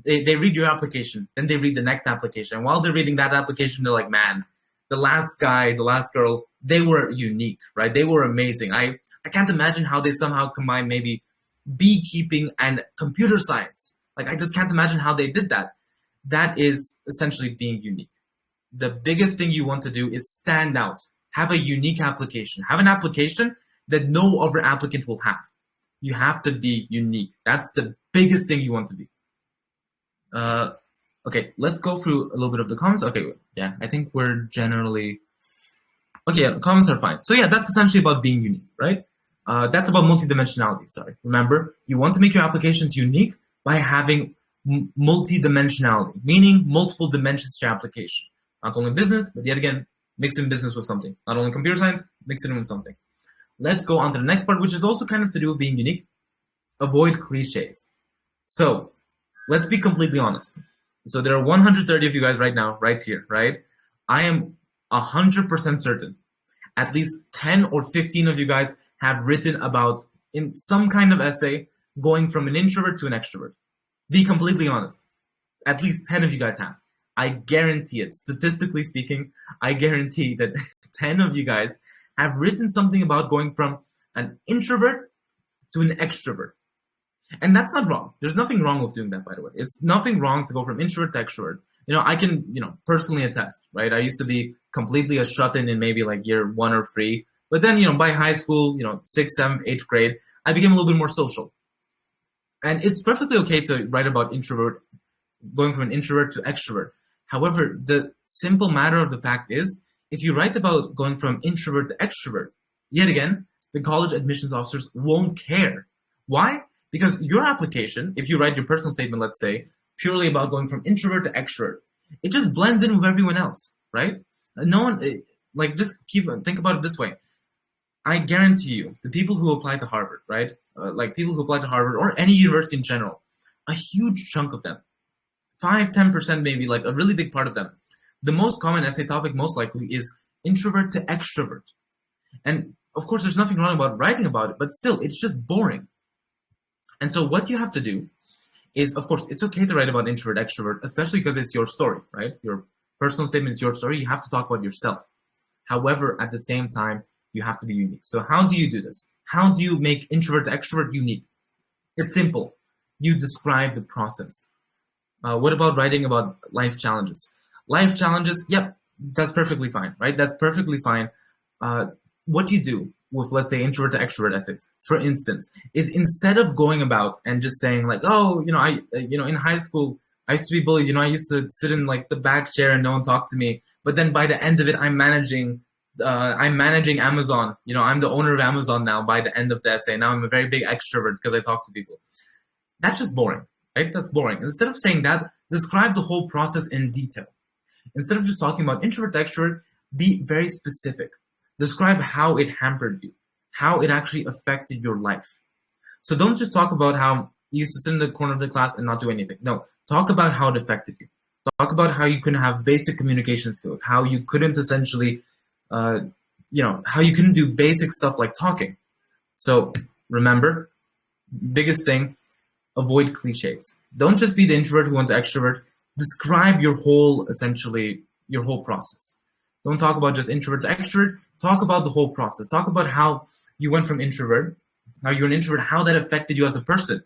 A: they read your application, then they read the next application. And while they're reading that application, they're like, man, the last guy, the last girl, they were unique, right? They were amazing. I can't imagine how they somehow combine maybe beekeeping and computer science. Like, I just can't imagine how they did that. That is essentially being unique. The biggest thing you want to do is stand out. Have a unique application. Have an application that no other applicant will have. You have to be unique. That's the biggest thing you want to be. Okay, let's go through a little bit of the comments. Okay, yeah, I think we're generally... Okay, yeah, the comments are fine. So yeah, that's essentially about being unique, right? That's about multidimensionality, sorry. Remember, you want to make your applications unique by having multidimensionality, meaning multiple dimensions to your application. Not only business, but yet again, mixing business with something. Not only computer science, mixing it with something. Let's go on to the next part, which is also kind of to do with being unique. Avoid cliches. So let's be completely honest. So there are 130 of you guys right now, right here, right? I am 100% certain at least 10 or 15 of you guys have written about, in some kind of essay, going from an introvert to an extrovert. Be completely honest. At least 10 of you guys have. I guarantee it. Statistically speaking, I guarantee that 10 of you guys have written something about going from an introvert to an extrovert. And that's not wrong. There's nothing wrong with doing that, by the way. It's nothing wrong to go from introvert to extrovert. I can, personally attest, right? I used to be completely a shut-in maybe like year 1 or 3. But then, by high school, 6th, 7th, 8th grade, I became a little bit more social. And it's perfectly okay to write about going from an introvert to extrovert. However, the simple matter of the fact is, if you write about going from introvert to extrovert, yet again, the college admissions officers won't care. Why? Because your application, if you write your personal statement, let's say, purely about going from introvert to extrovert, it just blends in with everyone else, right? No one, just think about it this way. I guarantee you, the people who apply to Harvard, right? People who apply to Harvard or any university in general, a huge chunk of them, 5-10% maybe, like a really big part of them, the most common essay topic most likely is introvert to extrovert. And of course, there's nothing wrong about writing about it, but still, it's just boring. And so what you have to do is, of course, it's okay to write about introvert, extrovert, especially because it's your story, right? Your personal statement is your story. You have to talk about yourself. However, at the same time, you have to be unique. So how do you do this? How do you make introvert to extrovert unique? It's simple. You describe the process. What about writing about life challenges? Life challenges, yep, that's perfectly fine, right? That's perfectly fine. What you do with, let's say, introvert to extrovert essays, for instance, is instead of going about and just saying like, oh, in high school, I used to be bullied, I used to sit in like the back chair and no one talked to me. But then by the end of it, I'm managing Amazon. I'm the owner of Amazon now by the end of the essay. Now I'm a very big extrovert because I talk to people. That's just boring, right? That's boring. Instead of saying that, describe the whole process in detail. Instead of just talking about introvert to extrovert, be very specific. Describe how it hampered you, how it actually affected your life. So don't just talk about how you used to sit in the corner of the class and not do anything. No, talk about how it affected you. Talk about how you couldn't have basic communication skills, how you couldn't essentially, how you couldn't do basic stuff like talking. So remember, biggest thing, avoid cliches. Don't just be the introvert who wants to extrovert. Describe your whole process. Don't talk about just introvert to extrovert. Talk about the whole process. Talk about how you went from introvert, how you're an introvert, how that affected you as a person.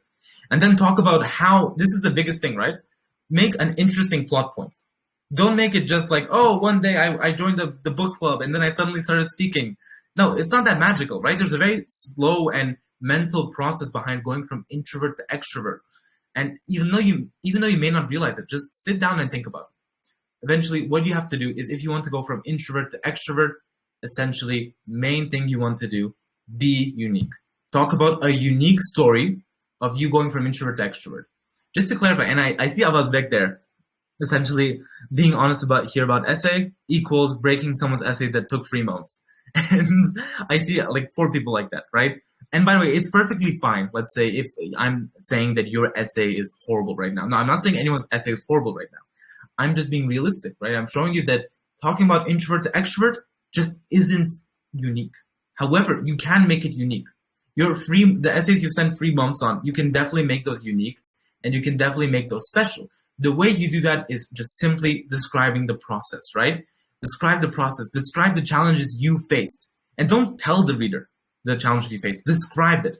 A: And then talk about how, this is the biggest thing, right? Make an interesting plot point. Don't make it just like, oh, one day I joined the book club and then I suddenly started speaking. No, it's not that magical, right? There's a very slow and mental process behind going from introvert to extrovert. And even though you may not realize it, just sit down and think about it. Eventually, what you have to do is, if you want to go from introvert to extrovert, essentially, main thing you want to do, be unique. Talk about a unique story of you going from introvert to extrovert. Just to clarify, and I see Abbas back there, essentially being honest about essay equals breaking someone's essay that took 3 months. And I see like 4 people like that, right? And by the way, it's perfectly fine. Let's say if I'm saying that your essay is horrible right now. No, I'm not saying anyone's essay is horrible right now. I'm just being realistic, right? I'm showing you that talking about introvert to extrovert just isn't unique. However, you can make it unique. The essays you spend 3 months on, you can definitely make those unique, and you can definitely make those special. The way you do that is just simply describing the process, right? Describe the process, describe the challenges you faced, and don't tell the reader the challenges you faced. Describe it.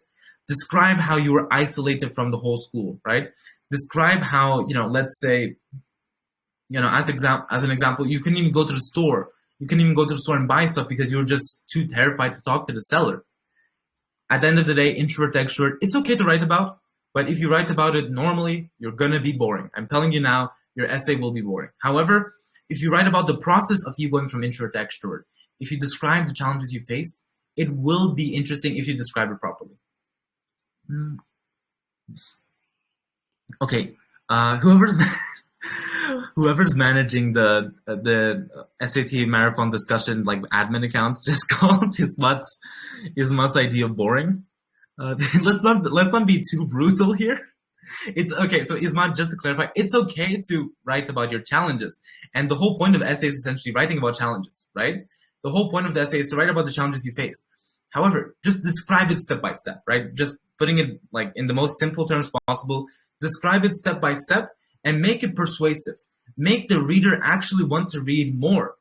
A: Describe how you were isolated from the whole school, right? Describe how, let's say, as an example, you couldn't even go to the store. You couldn't even go to the store and buy stuff because you were just too terrified to talk to the seller. At the end of the day, introvert to extrovert, it's okay to write about, but if you write about it normally, you're gonna be boring. I'm telling you now, your essay will be boring. However, if you write about the process of you going from introvert to extrovert, if you describe the challenges you faced, it will be interesting if you describe it properly. Okay, whoever's managing the SAT marathon discussion like admin accounts just called Ismat's idea boring. Let's not be too brutal here. It's okay. So Ismat, just to clarify, it's okay to write about your challenges, and the whole point of essay is essentially writing about challenges, right? The whole point of the essay is to write about the challenges you faced. However, just describe it step by step, right? Just putting it like in the most simple terms possible. Describe it step by step and make it persuasive. Make the reader actually want to read more.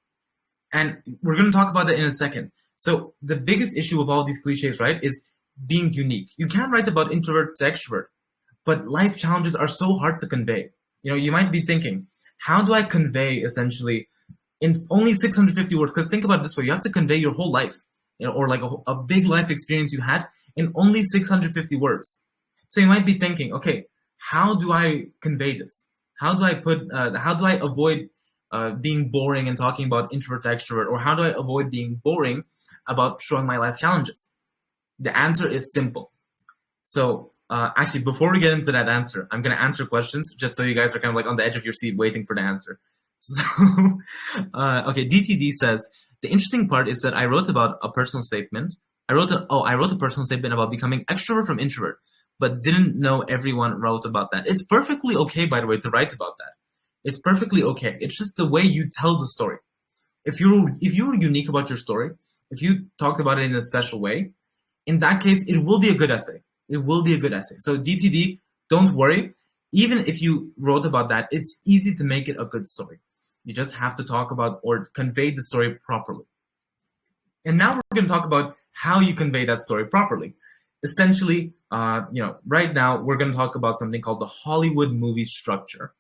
A: And we're going to talk about that in a second. So the biggest issue of all these cliches, right, is being unique. You can write about introvert to extrovert, but life challenges are so hard to convey. You might be thinking, how do I convey essentially in only 650 words? Because think about it this way, you have to convey your whole life, or like a big life experience you had in only 650 words. So you might be thinking, okay, how do I convey this? How do I avoid being boring and talking about introvert to extrovert? Or how do I avoid being boring about showing my life challenges? The answer is simple. So actually, before we get into that answer, I'm going to answer questions just so you guys are kind of like on the edge of your seat waiting for the answer. So, okay, DTD says, the interesting part is that I wrote about a personal statement. I wrote a personal statement about becoming extrovert from introvert, but didn't know everyone wrote about that. It's perfectly okay, by the way, to write about that. It's perfectly okay. It's just the way you tell the story. If you're unique about your story, if you talked about it in a special way, in that case, it will be a good essay. It will be a good essay. So DTD, don't worry. Even if you wrote about that, it's easy to make it a good story. You just have to talk about or convey the story properly. And now we're going to talk about how you convey that story properly. Essentially, right now we're going to talk about something called the Hollywood movie structure.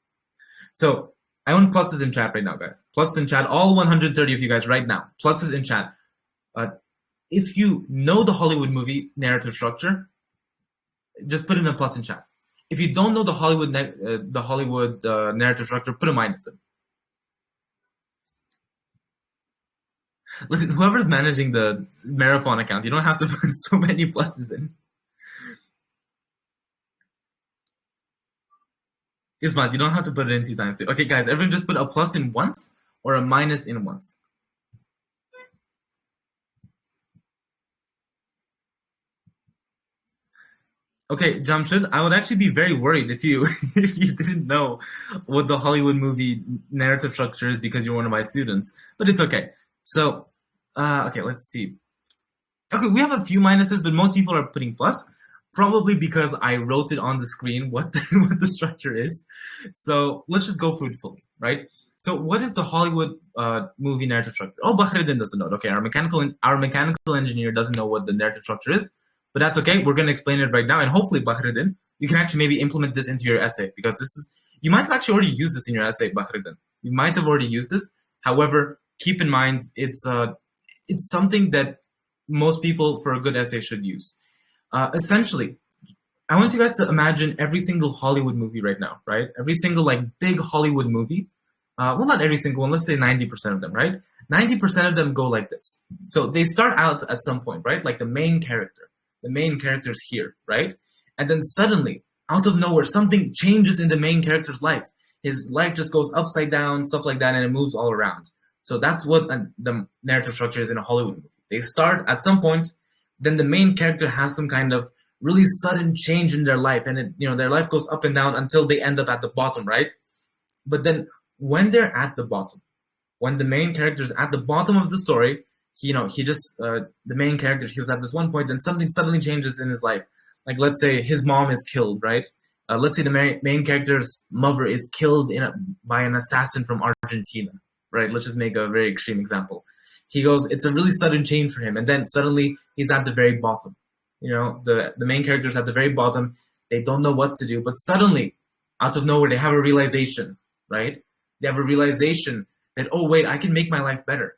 A: So I want pluses in chat right now, guys. Pluses in chat, all 130 of you guys right now. Pluses in chat. if you know the Hollywood movie narrative structure, just put in a plus in chat. If you don't know the Hollywood narrative structure, put a minus in. Listen, whoever's managing the marathon account, you don't have to put so many pluses in. Ismat, you don't have to put it in 2 times. Okay, guys, everyone just put a plus in once or a minus in once. Okay, Jamshid, I would actually be very worried if you if you didn't know what the Hollywood movie narrative structure is because you're one of my students, but it's okay. So, okay, let's see. Okay, we have a few minuses, but most people are putting plus, probably because I wrote it on the screen what the structure is. So let's just go through it fully, right? So what is the Hollywood movie narrative structure? Oh, Bahreddin doesn't know. Okay, our mechanical engineer doesn't know what the narrative structure is. But that's okay. We're going to explain it right now. And hopefully, Bahreddin, you can actually maybe implement this into your essay, because you might have actually already used this in your essay, Bahreddin. You might have already used this. However, keep in mind, it's something that most people for a good essay should use. Essentially, I want you guys to imagine every single Hollywood movie right now, right? Every single big Hollywood movie. Well, not every single one. Let's say 90% of them, right? 90% of them go like this. So they start out at some point, right? Like the main character. The main character's here, right? And then suddenly, out of nowhere, something changes in the main character's life. His life just goes upside down, stuff like that, and it moves all around. So that's what the narrative structure is in a Hollywood movie. They start at some point, then the main character has some kind of really sudden change in their life, and their life goes up and down until they end up at the bottom, right? But then when they're at the bottom, when the main character is at the bottom of the story, the main character, he was at this one point, then something suddenly changes in his life. Like, let's say his mom is killed, right? Let's say the main character's mother is killed by an assassin from Argentina, right? Let's just make a very extreme example. He goes, it's a really sudden change for him, and then suddenly he's at the very bottom. The main character's at the very bottom. They don't know what to do, but suddenly, out of nowhere, they have a realization, right? They have a realization that, oh, wait, I can make my life better.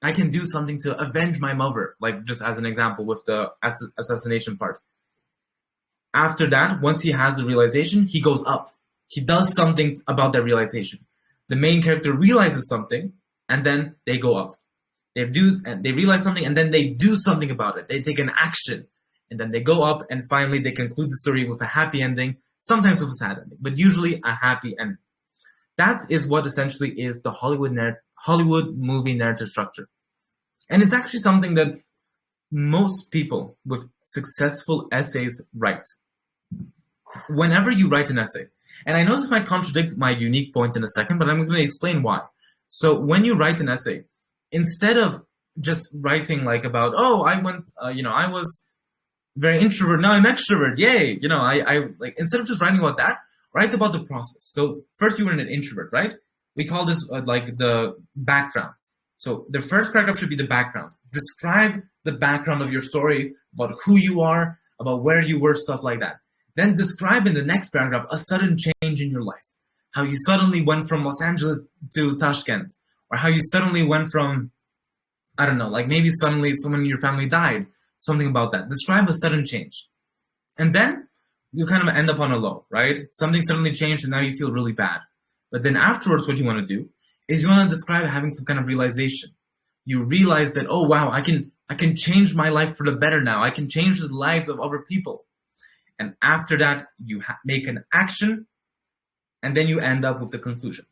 A: I can do something to avenge my mother, like just as an example with the assassination part. After that, once he has the realization, he goes up. He does something about that realization. The main character realizes something, and then they go up. They realize something, and then they do something about it. They take an action, and then they go up, and finally they conclude the story with a happy ending, sometimes with a sad ending, but usually a happy ending. That is what essentially is the Hollywood movie narrative structure. And it's actually something that most people with successful essays write. Whenever you write an essay, and I know this might contradict my unique point in a second, but I'm going to explain why. So when you write an essay, instead of just writing about, oh, I was very introvert, now I'm extrovert, yay, instead of just writing about that, write about the process. So first you were an introvert, right? We call this the background. So the first paragraph should be the background. Describe the background of your story, about who you are, about where you were, stuff like that. Then describe in the next paragraph a sudden change in your life. How you suddenly went from Los Angeles to Tashkent, or how you suddenly went from, I don't know, maybe suddenly someone in your family died, something about that. Describe a sudden change. And then you kind of end up on a low, right? Something suddenly changed and now you feel really bad. But then afterwards, what you want to do is you want to describe having some kind of realization. You realize that, oh, wow, I can change my life for the better now. I can change the lives of other people. And after that, you make an action, and then you end up with the conclusion.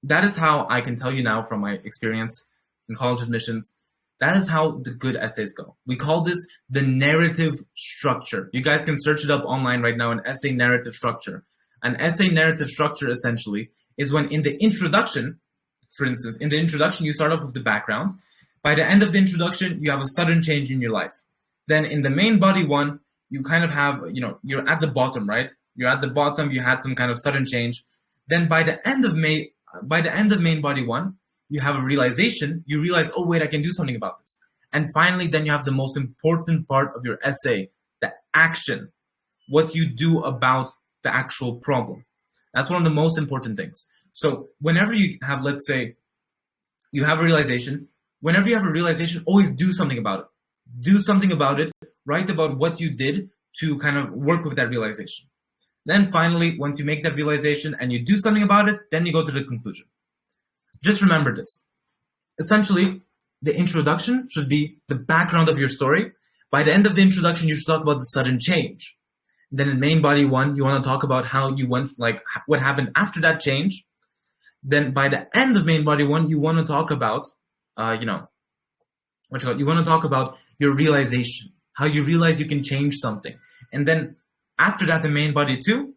A: That is how I can tell you now from my experience in college admissions, that is how the good essays go. We call this the narrative structure. You guys can search it up online right now, an essay narrative structure. An essay narrative structure, essentially, is when in the introduction, for instance, in the introduction, you start off with the background. By the end of the introduction, you have a sudden change in your life. Then in the main body one, you kind of have, you're at the bottom, right? You're at the bottom, you had some kind of sudden change. Then by the end of main body one, you have a realization. You realize, oh, wait, I can do something about this. And finally, then you have the most important part of your essay, the action, what you do about the actual problem. That's one of the most important things. So whenever you have, let's say, you have a realization, whenever you have a realization, always do something about it. do something about it, write about what you did to kind of work with that realization. Then finally, once you make that realization and you do something about it, then you go to the conclusion. Just remember this. Essentially, the introduction should be the background of your story. By the end of the introduction, you should talk about the sudden change. Then in main body 1, you want to talk about how you went, like what happened after that change. Then by the end of main body 1, you want to talk about, you want to talk about your realization, how you realize you can change something. And then after that, in main body 2,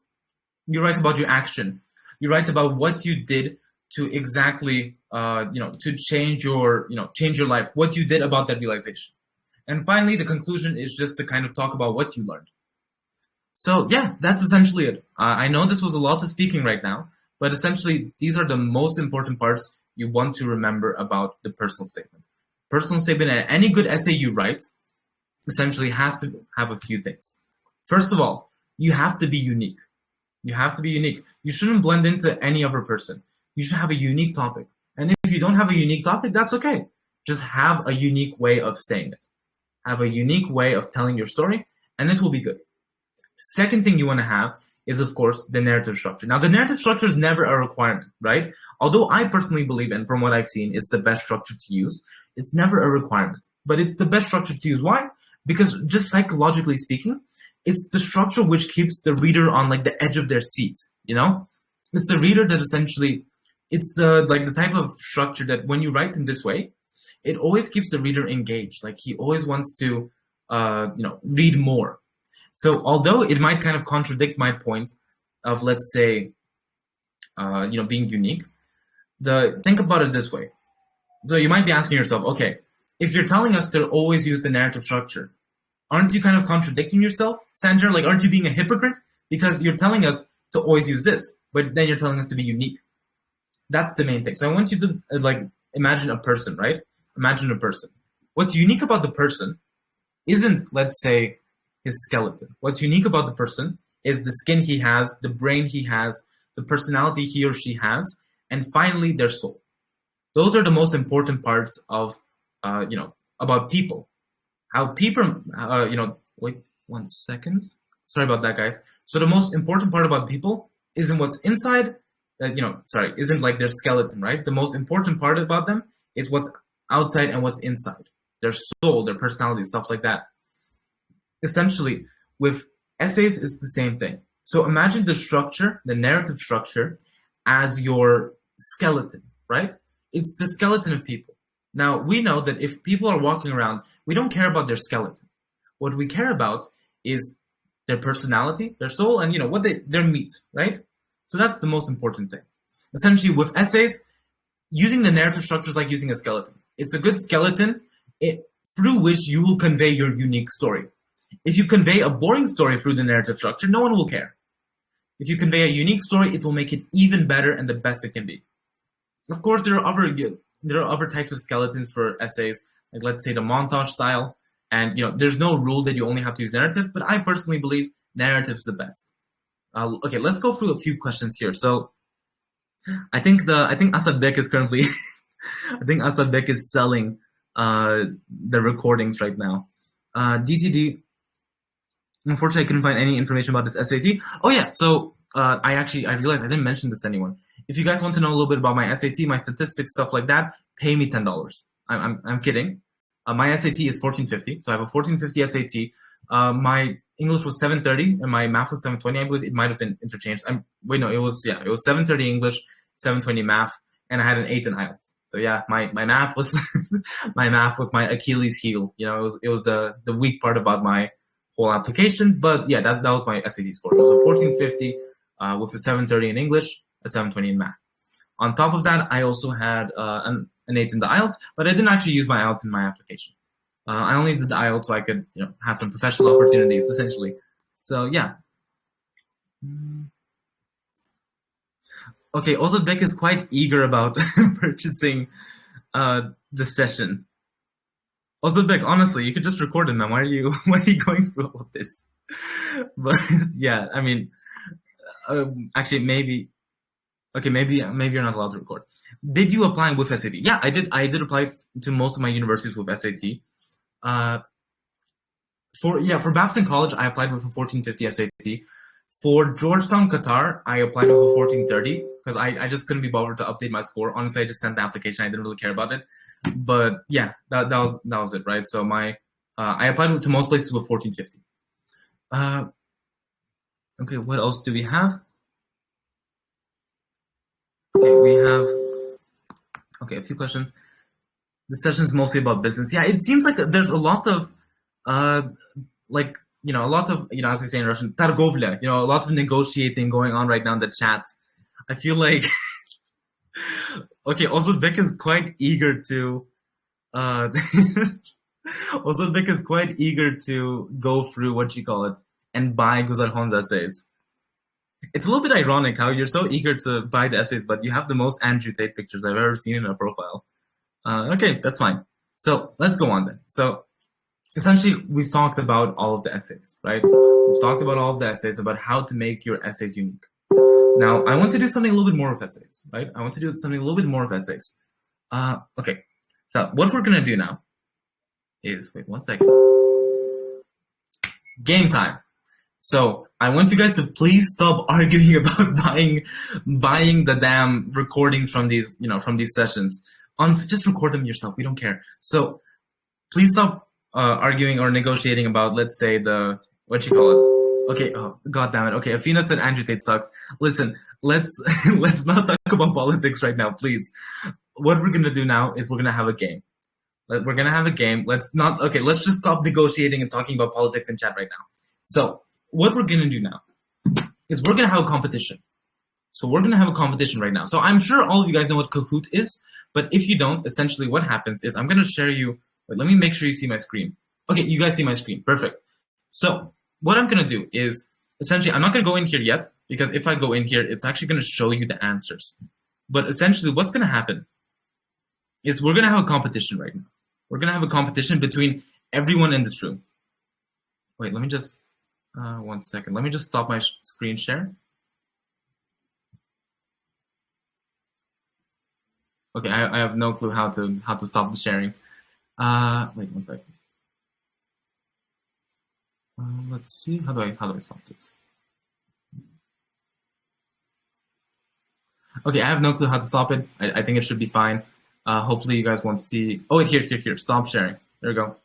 A: you write about your action. You write about what you did to exactly, to change your life, what you did about that realization. And finally, the conclusion is just to kind of talk about what you learned. So yeah, that's essentially it. I know this was a lot of speaking right now, but essentially these are the most important parts you want to remember about the personal statement. Personal statement and any good essay you write essentially has to have a few things. First of all, you have to be unique. You have to be unique. You shouldn't blend into any other person. You should have a unique topic. And if you don't have a unique topic, that's okay. Just have a unique way of saying it. Have a unique way of telling your story, and it will be good. Second thing you want to have is, of course, the narrative structure. Now, the narrative structure is never a requirement, right? Although I personally believe, and from what I've seen, it's the best structure to use. It's never a requirement, but it's the best structure to use. Why? Because just psychologically speaking, it's the structure which keeps the reader on like the edge of their seat, It's the reader that essentially, it's the type of structure that when you write in this way, it always keeps the reader engaged. Like he always wants to, read more. So although it might kind of contradict my point of, let's say, being unique, think about it this way. So you might be asking yourself, okay, if you're telling us to always use the narrative structure, aren't you kind of contradicting yourself, Sanjar? Like, aren't you being a hypocrite? Because you're telling us to always use this, but then you're telling us to be unique. That's the main thing. So I want you to imagine a person, right? Imagine a person. What's unique about the person isn't, let's say, his skeleton. What's unique about the person is the skin he has, the brain he has, the personality he or she has, and finally their soul. Those are the most important parts of, about people. How people, wait 1 second. Sorry about that, guys. So the most important part about people isn't what's inside, isn't like their skeleton, right? The most important part about them is what's outside and what's inside. Their soul, their personality, stuff like that. Essentially, with essays, it's the same thing. So imagine the structure, the narrative structure, as your skeleton, right? It's the skeleton of people. Now, we know that if people are walking around, we don't care about their skeleton. What we care about is their personality, their soul, and their meat, right? So that's the most important thing. Essentially, with essays, using the narrative structure is like using a skeleton. It's a good skeleton through which you will convey your unique story. If you convey a boring story through the narrative structure, no one will care. If you convey a unique story, it will make it even better and the best it can be. Of course, there are other types of skeletons for essays, like let's say the montage style. And there's no rule that you only have to use narrative, but I personally believe narrative is the best. Okay, let's go through a few questions here. So I think Asad Bek is currently I think Asad Bek is selling the recordings right now. DTD, unfortunately I couldn't find any information about this SAT. Oh yeah, so I realized I didn't mention this to anyone. If you guys want to know a little bit about my SAT, my statistics, stuff like that, pay me $10. I'm kidding. My SAT is 1450, so I have a 1450 SAT. My English was 730 and my math was 720. I believe it might have been interchanged. It was 730 English, 720 math, and I had an 8 in IELTS. So yeah, my math was my math was my Achilles heel. It was the weak part about my whole application. But yeah, that was my SAT score. It was a 1450 with a 730 in English, a 720 in math. On top of that, I also had an 8 in the IELTS, but I didn't actually use my IELTS in my application. I only did the IELTS so I could, have some professional opportunities, essentially. So yeah. Okay, also Beck is quite eager about purchasing the session. Also Beck, honestly, you could just record it, man. Why are you going through all of this? But yeah, I mean, actually maybe you're not allowed to record. Did you apply with SAT? Yeah, I did. I did apply to most of my universities with SAT. For Babson College, I applied with a 1450 SAT. For Georgetown, Qatar, I applied with a 1430 because I just couldn't be bothered to update my score. Honestly, I just sent the application. I didn't really care about it. But yeah, that was it, right? So I applied to most places with 1450. Okay, what else do we have? Okay, we have a few questions. This session is mostly about business. Yeah, it seems like there's a lot of like, you know, a lot of, you know, as we say in Russian, targovля, you know, a lot of negotiating going on right now in the chat. I feel like okay, also Vic is quite eager to also Vic is quite eager to go through what you call it and buy Guzarxon's essays. It's a little bit ironic how you're so eager to buy the essays, but you have the most Andrew Tate pictures I've ever seen in a profile. Okay, that's fine. So let's go on then. So essentially, we've talked about all of the essays, right? We've talked about all of the essays, about how to make your essays unique. Now, I want to do something a little bit more with essays, right? I want to do something a little bit more with essays. Okay, so what we're going to do now is, wait 1 second. Game time. So I want you guys to please stop arguing about buying the damn recordings from these, you know, from these sessions. Honestly, just record them yourself. We don't care. So please stop arguing or negotiating about, let's say, what you call it. Okay, oh, god damn it. Okay, Afina said Andrew Tate sucks. Listen, let's not talk about politics right now, please. What we're gonna do now is we're gonna have a game. We're gonna have a game. Let's just stop negotiating and talking about politics in chat right now. So what we're gonna do now is we're gonna have a competition. So we're gonna have a competition right now. So I'm sure all of you guys know what Kahoot is, but if you don't, essentially what happens is I'm gonna share you. Wait, let me make sure you see my screen. Okay, you guys see my screen. Perfect. So what I'm going to do is, essentially, I'm not going to go in here yet, because if I go in here, it's actually going to show you the answers. But essentially, what's going to happen is we're going to have a competition right now. We're going to have a competition between everyone in this room. Wait, let me just, 1 second. Let me just stop my screen share. Okay, I have no clue how to stop the sharing. Wait 1 second. Let's see. How do I stop this? Okay, I have no clue how to stop it. I think it should be fine. Hopefully you guys won't see. Oh wait, here. Stop sharing. There we go.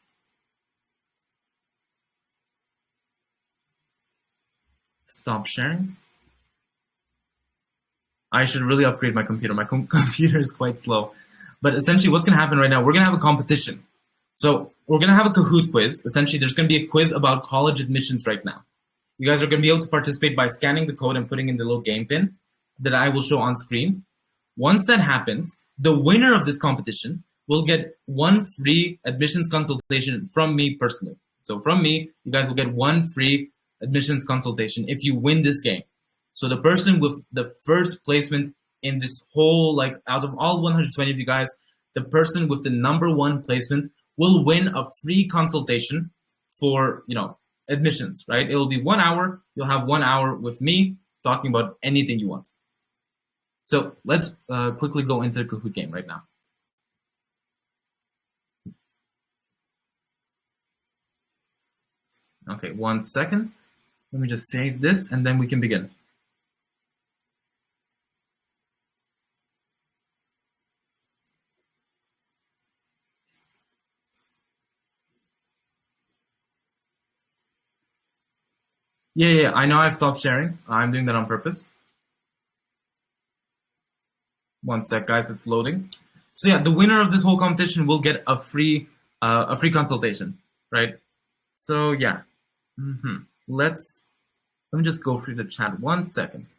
A: Stop sharing. I should really upgrade my computer. My computer is quite slow. But essentially, what's going to happen right now? We're going to have a competition. So we're going to have a Kahoot quiz. Essentially, there's going to be a quiz about college admissions right now. You guys are going to be able to participate by scanning the code and putting in the little game pin that I will show on screen. Once that happens, the winner of this competition will get 1 free admissions consultation from me personally. So from me, you guys will get 1 free admissions consultation if you win this game. So the person with the first placement in this whole, like, out of all 120 of you guys, the person with the #1 placement will win a free consultation for, you know, admissions, right? It will be 1 hour. You'll have 1 hour with me talking about anything you want. So let's quickly go into the Kahoot game right now. Okay, 1 second. Let me just save this and then we can begin. Yeah, I know I've stopped sharing. I'm doing that on purpose. 1 sec, guys, it's loading. So yeah, the winner of this whole competition will get a free consultation, right? So yeah, let me just go through the chat 1 second.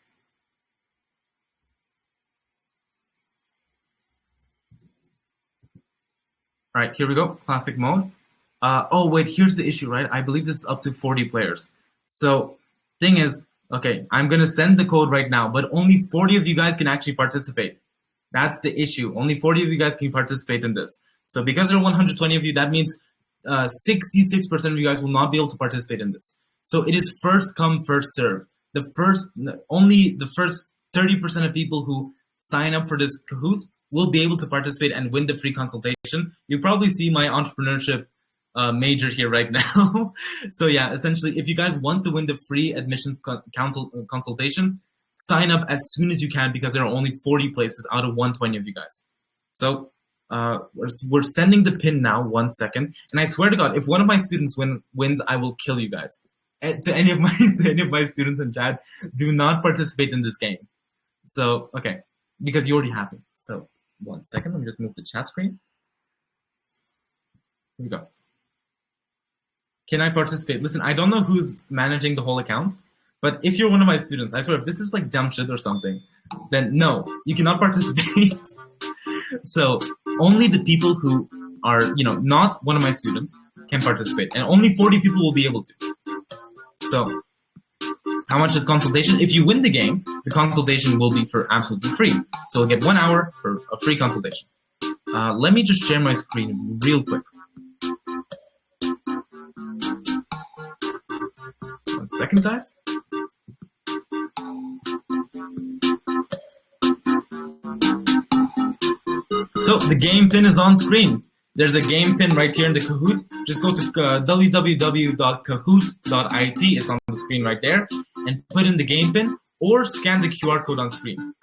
A: All right, here we go, classic mode. Oh wait, here's the issue, right? I believe this is up to 40 players. So thing is, okay, I'm gonna send the code right now, but only 40 of you guys can actually participate. That's the issue. Only 40 of you guys can participate in this. So because there are 120 of you, that means 66% of you guys will not be able to participate in this. So it is first come, first serve. Only the first 30% of people who sign up for this Kahoot will be able to participate and win the free consultation. You probably see my entrepreneurship major here right now. So yeah, essentially, if you guys want to win the free admissions consultation, sign up as soon as you can because there are only 40 places out of 120 of you guys. So we're sending the pin now. 1 second, and I swear to God, if one of my students wins, I will kill you guys. To any of my students in chat, do not participate in this game. So okay, because you already have it. So 1 second, let me just move the chat screen. Here we go. Can I participate? Listen, I don't know who's managing the whole account, but if you're one of my students, I swear, if this is like Jamshid or something, then no, you cannot participate. So only the people who are, not one of my students can participate, and only 40 people will be able to. So how much is consultation? If you win the game, the consultation will be for absolutely free. So you'll get 1 hour for a free consultation. Let me just share my screen real quick. 1 second, guys. So the game pin is on screen. There's a game pin right here in the Kahoot. Just go to www.kahoot.it. It's on the screen right there, and put in the game pin or scan the QR code on screen.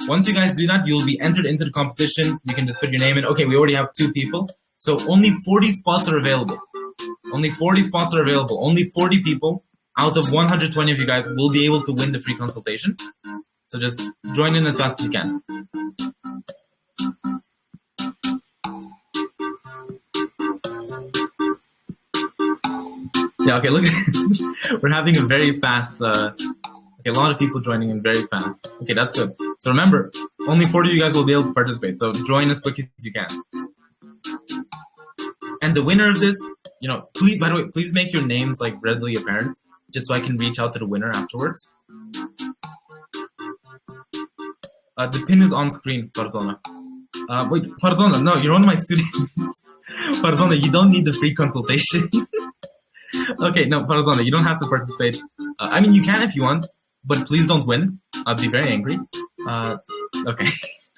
A: Once you guys do that, you'll be entered into the competition. You can just put your name in. Okay, we already have 2 people. So only 40 spots are available. Only 40 spots are available. Only 40 people out of 120 of you guys will be able to win the free consultation. So just join in as fast as you can. Yeah, okay, look, we're having a very fast, okay, a lot of people joining in very fast. Okay, that's good. So remember, only 40 of you guys will be able to participate. So join as quick as you can. And the winner of this, please, by the way, please make your names like readily apparent, just so I can reach out to the winner afterwards. The pin is on screen, Farzana. Wait, Farzana, no, you're one of my students. Farzana, you don't need the free consultation. Okay, no, Farzana, you don't have to participate. I mean, you can if you want, but please don't win. I'll be very angry. Okay,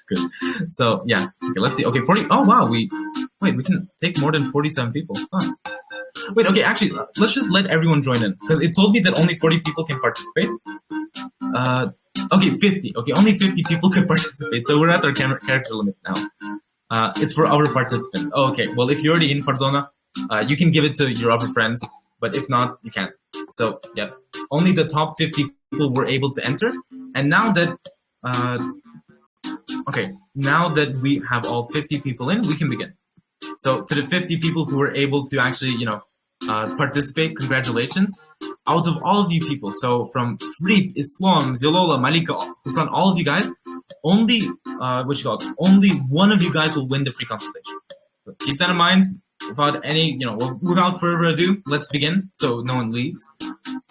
A: good. So, yeah. Okay, let's see. Okay, 40. Oh, wow. We can take more than 47 people. Huh. Wait, okay, actually, let's just let everyone join in, because it told me that only 40 people can participate. Okay, 50. Okay, only 50 people can participate. So we're at our character limit now. It's for our participant. Oh, okay, well, if you're already in Farzana, you can give it to your other friends, but if not, you can't. So, yeah, only the top 50 people were able to enter. And now that, now that we have all 50 people in, we can begin. So to the 50 people who were able to actually, participate, congratulations. Out of all of you people, so from Freep, Islam, Zilola, Malika, Hussan, all of you guys, only, only one of you guys will win the free consultation. So keep that in mind. Without further ado, let's begin so no one leaves.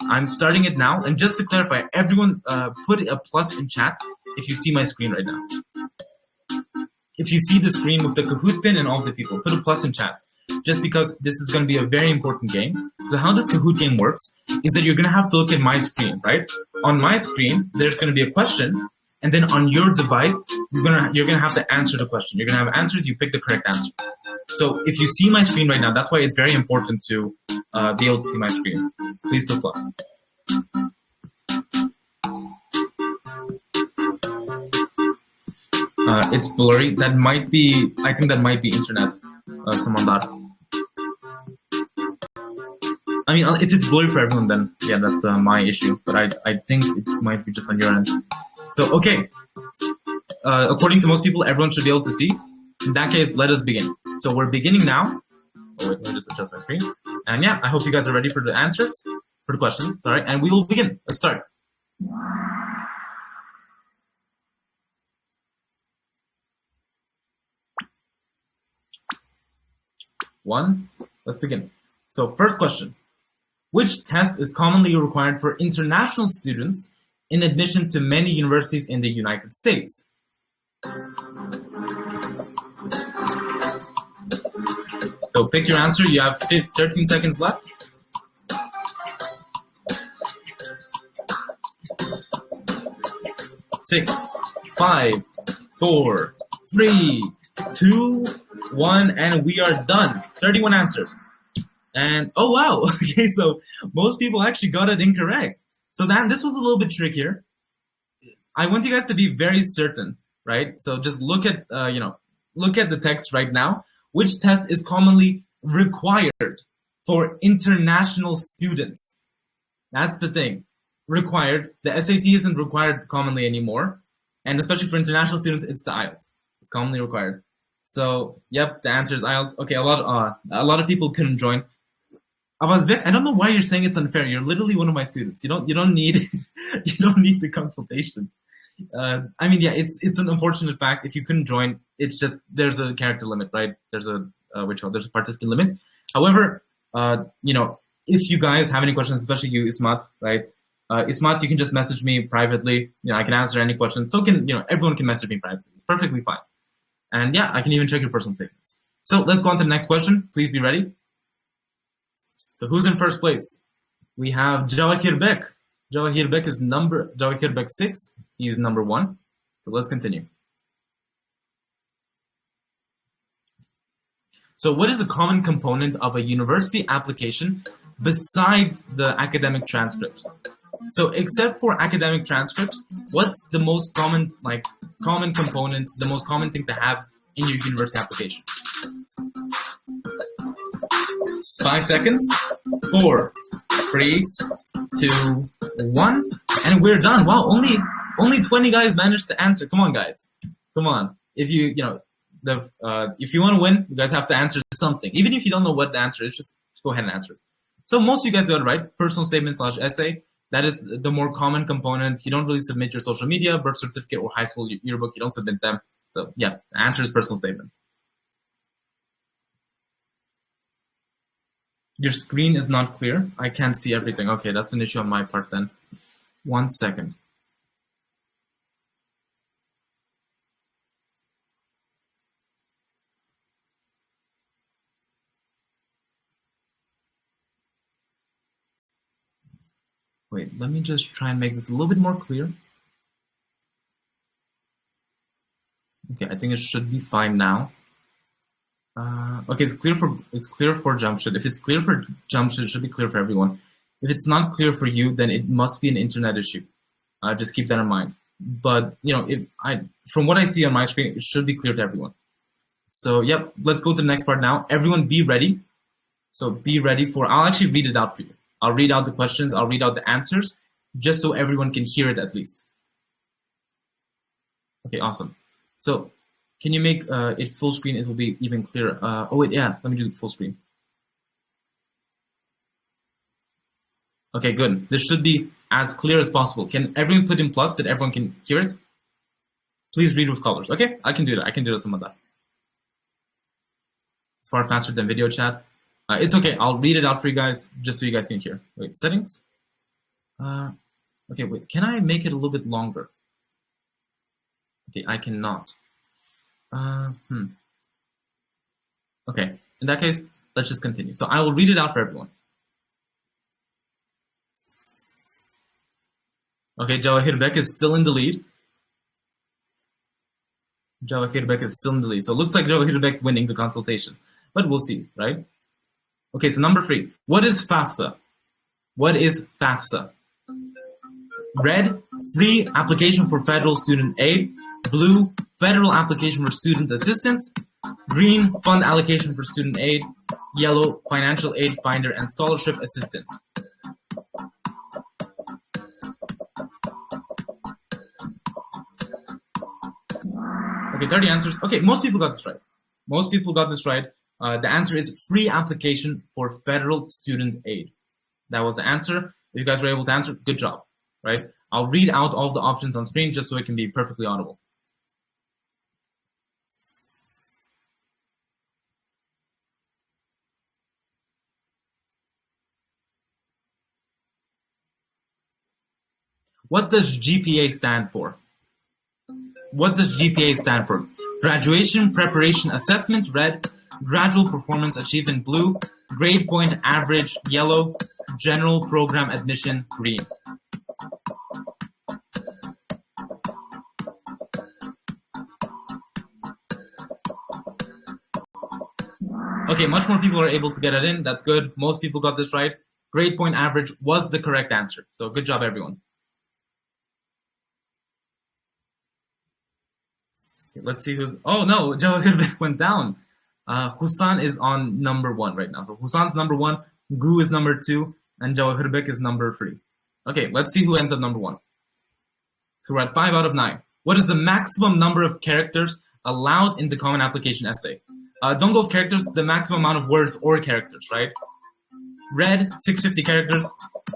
A: I'm starting it now, and just to clarify, everyone put a plus in chat if you see my screen right now. If you see the screen with the Kahoot pin and all the people, put a plus in chat, just because this is going to be a very important game. So how this Kahoot game works is that you're going to have to look at my screen, right? On my screen, there's going to be a question, and then on your device, you're gonna have to answer the question. You're gonna have answers. You pick the correct answer. So if you see my screen right now, that's why it's very important to be able to see my screen. Please put plus. It's blurry. That might be. I think that might be internet. Someone that. I mean, if it's blurry for everyone, then yeah, that's my issue. But I think it might be just on your end. So, okay, according to most people, everyone should be able to see. In that case, let us begin. So we're beginning now. Oh, wait, let me just adjust my screen. And yeah, I hope you guys are ready for the answers, for the questions. All right, and we will begin. Let's start. Let's begin. So first question. Which test is commonly required for international students in admission to many universities in the United States? So pick your answer. You have 13 seconds left. Six, 5, 4, 3, 2, 1, and we are done. 31 answers. And oh wow, okay, so most people actually got it incorrect. So then this was a little bit trickier. I want you guys to be very certain, right? So just look at look at the text right now. Which test is commonly required for international students? That's the thing. Required. The SAT isn't required commonly anymore, and especially for international students, it's the IELTS. It's commonly required. So, yep, the answer is IELTS. Okay, a lot of people couldn't join. Avazbek, I don't know why you're saying it's unfair. You're literally one of my students. You don't need you don't need the consultation. I mean, yeah, it's an unfortunate fact. If you couldn't join, it's just there's a character limit, right? There's a there's a participant limit. However, if you guys have any questions, especially you, Ismat, right? Ismat, you can just message me privately. I can answer any questions. So can everyone can message me privately. It's perfectly fine. And yeah, I can even check your personal statements. So let's go on to the next question. Please be ready. So who's in first place? We have Jawahir Bek. Jawahir Bek 6. He is number 1. So let's continue. So what is a common component of a university application besides the academic transcripts? So except for academic transcripts, what's the most common component, the most common thing to have in your university application? 5 seconds. 4, 3, 2, 1, and we're done. Wow, only 20 guys managed to answer. Come on, guys. Come on. If if you want to win, you guys have to answer something. Even if you don't know what the answer is, just go ahead and answer it. So most of you guys got it right. Personal statement / essay. That is the more common component. You don't really submit your social media, birth certificate, or high school yearbook. You don't submit them. So yeah, the answer is personal statement. Your screen is not clear. I can't see everything. Okay, that's an issue on my part then. 1 second. Wait, let me just try and make this a little bit more clear. Okay, I think it should be fine now. Okay, it's clear for Jamshid. If it's clear for Jamshid, it should be clear for everyone. If it's not clear for you, then it must be an internet issue. Just keep that in mind. But from what I see on my screen, it should be clear to everyone. So yep, let's go to the next part now. Everyone be ready. So be ready I'll actually read it out for you. I'll read out the questions, I'll read out the answers, just so everyone can hear it at least. Okay, awesome. So can you make it full screen? It will be even clearer. Oh wait, yeah, let me do the full screen. Okay, good. This should be as clear as possible. Can everyone put in plus that everyone can hear it? Please read with colors. Okay, I can do that. I can do that some of that. It's far faster than video chat. It's okay. I'll read it out for you guys, just so you guys can hear. Wait, settings. Okay, wait. Can I make it a little bit longer? Okay, I cannot. Okay, in that case, let's just continue. So I will read it out for everyone. Okay, Jawahir Bek is still in the lead. Jawahir Bek is still in the lead. So it looks like Jawahir Bek's winning the consultation, but we'll see, right? Okay, so number 3. What is FAFSA? What is FAFSA? Red, free application for federal student aid. Blue, federal application for student assistance. Green, fund allocation for student aid. Yellow, financial aid finder and scholarship assistance. Okay, 30 answers. Okay, most people got this right. Most people got this right. The answer is free application for federal student aid. That was the answer. If you guys were able to answer, good job, right? I'll read out all the options on screen just so it can be perfectly audible. What does GPA stand for? What does GPA stand for? Graduation Preparation Assessment, red. Gradual Performance Achievement, blue. Grade Point Average, yellow. General Program Admission, green. Okay, much more people are able to get it in. That's good. Most people got this right. Grade point average was the correct answer. So good job, everyone. Okay, let's see who's. Oh no, Jawahir went down. Husan is on number 1 right now. So Husan's number 1, Gu is number 2, and Jawahir is number 3. Okay, let's see who ends up number 1. So we're at 5 out of 9. What is the maximum number of characters allowed in the common application essay? Don't go with characters, the maximum amount of words or characters, right? Red, 650 characters.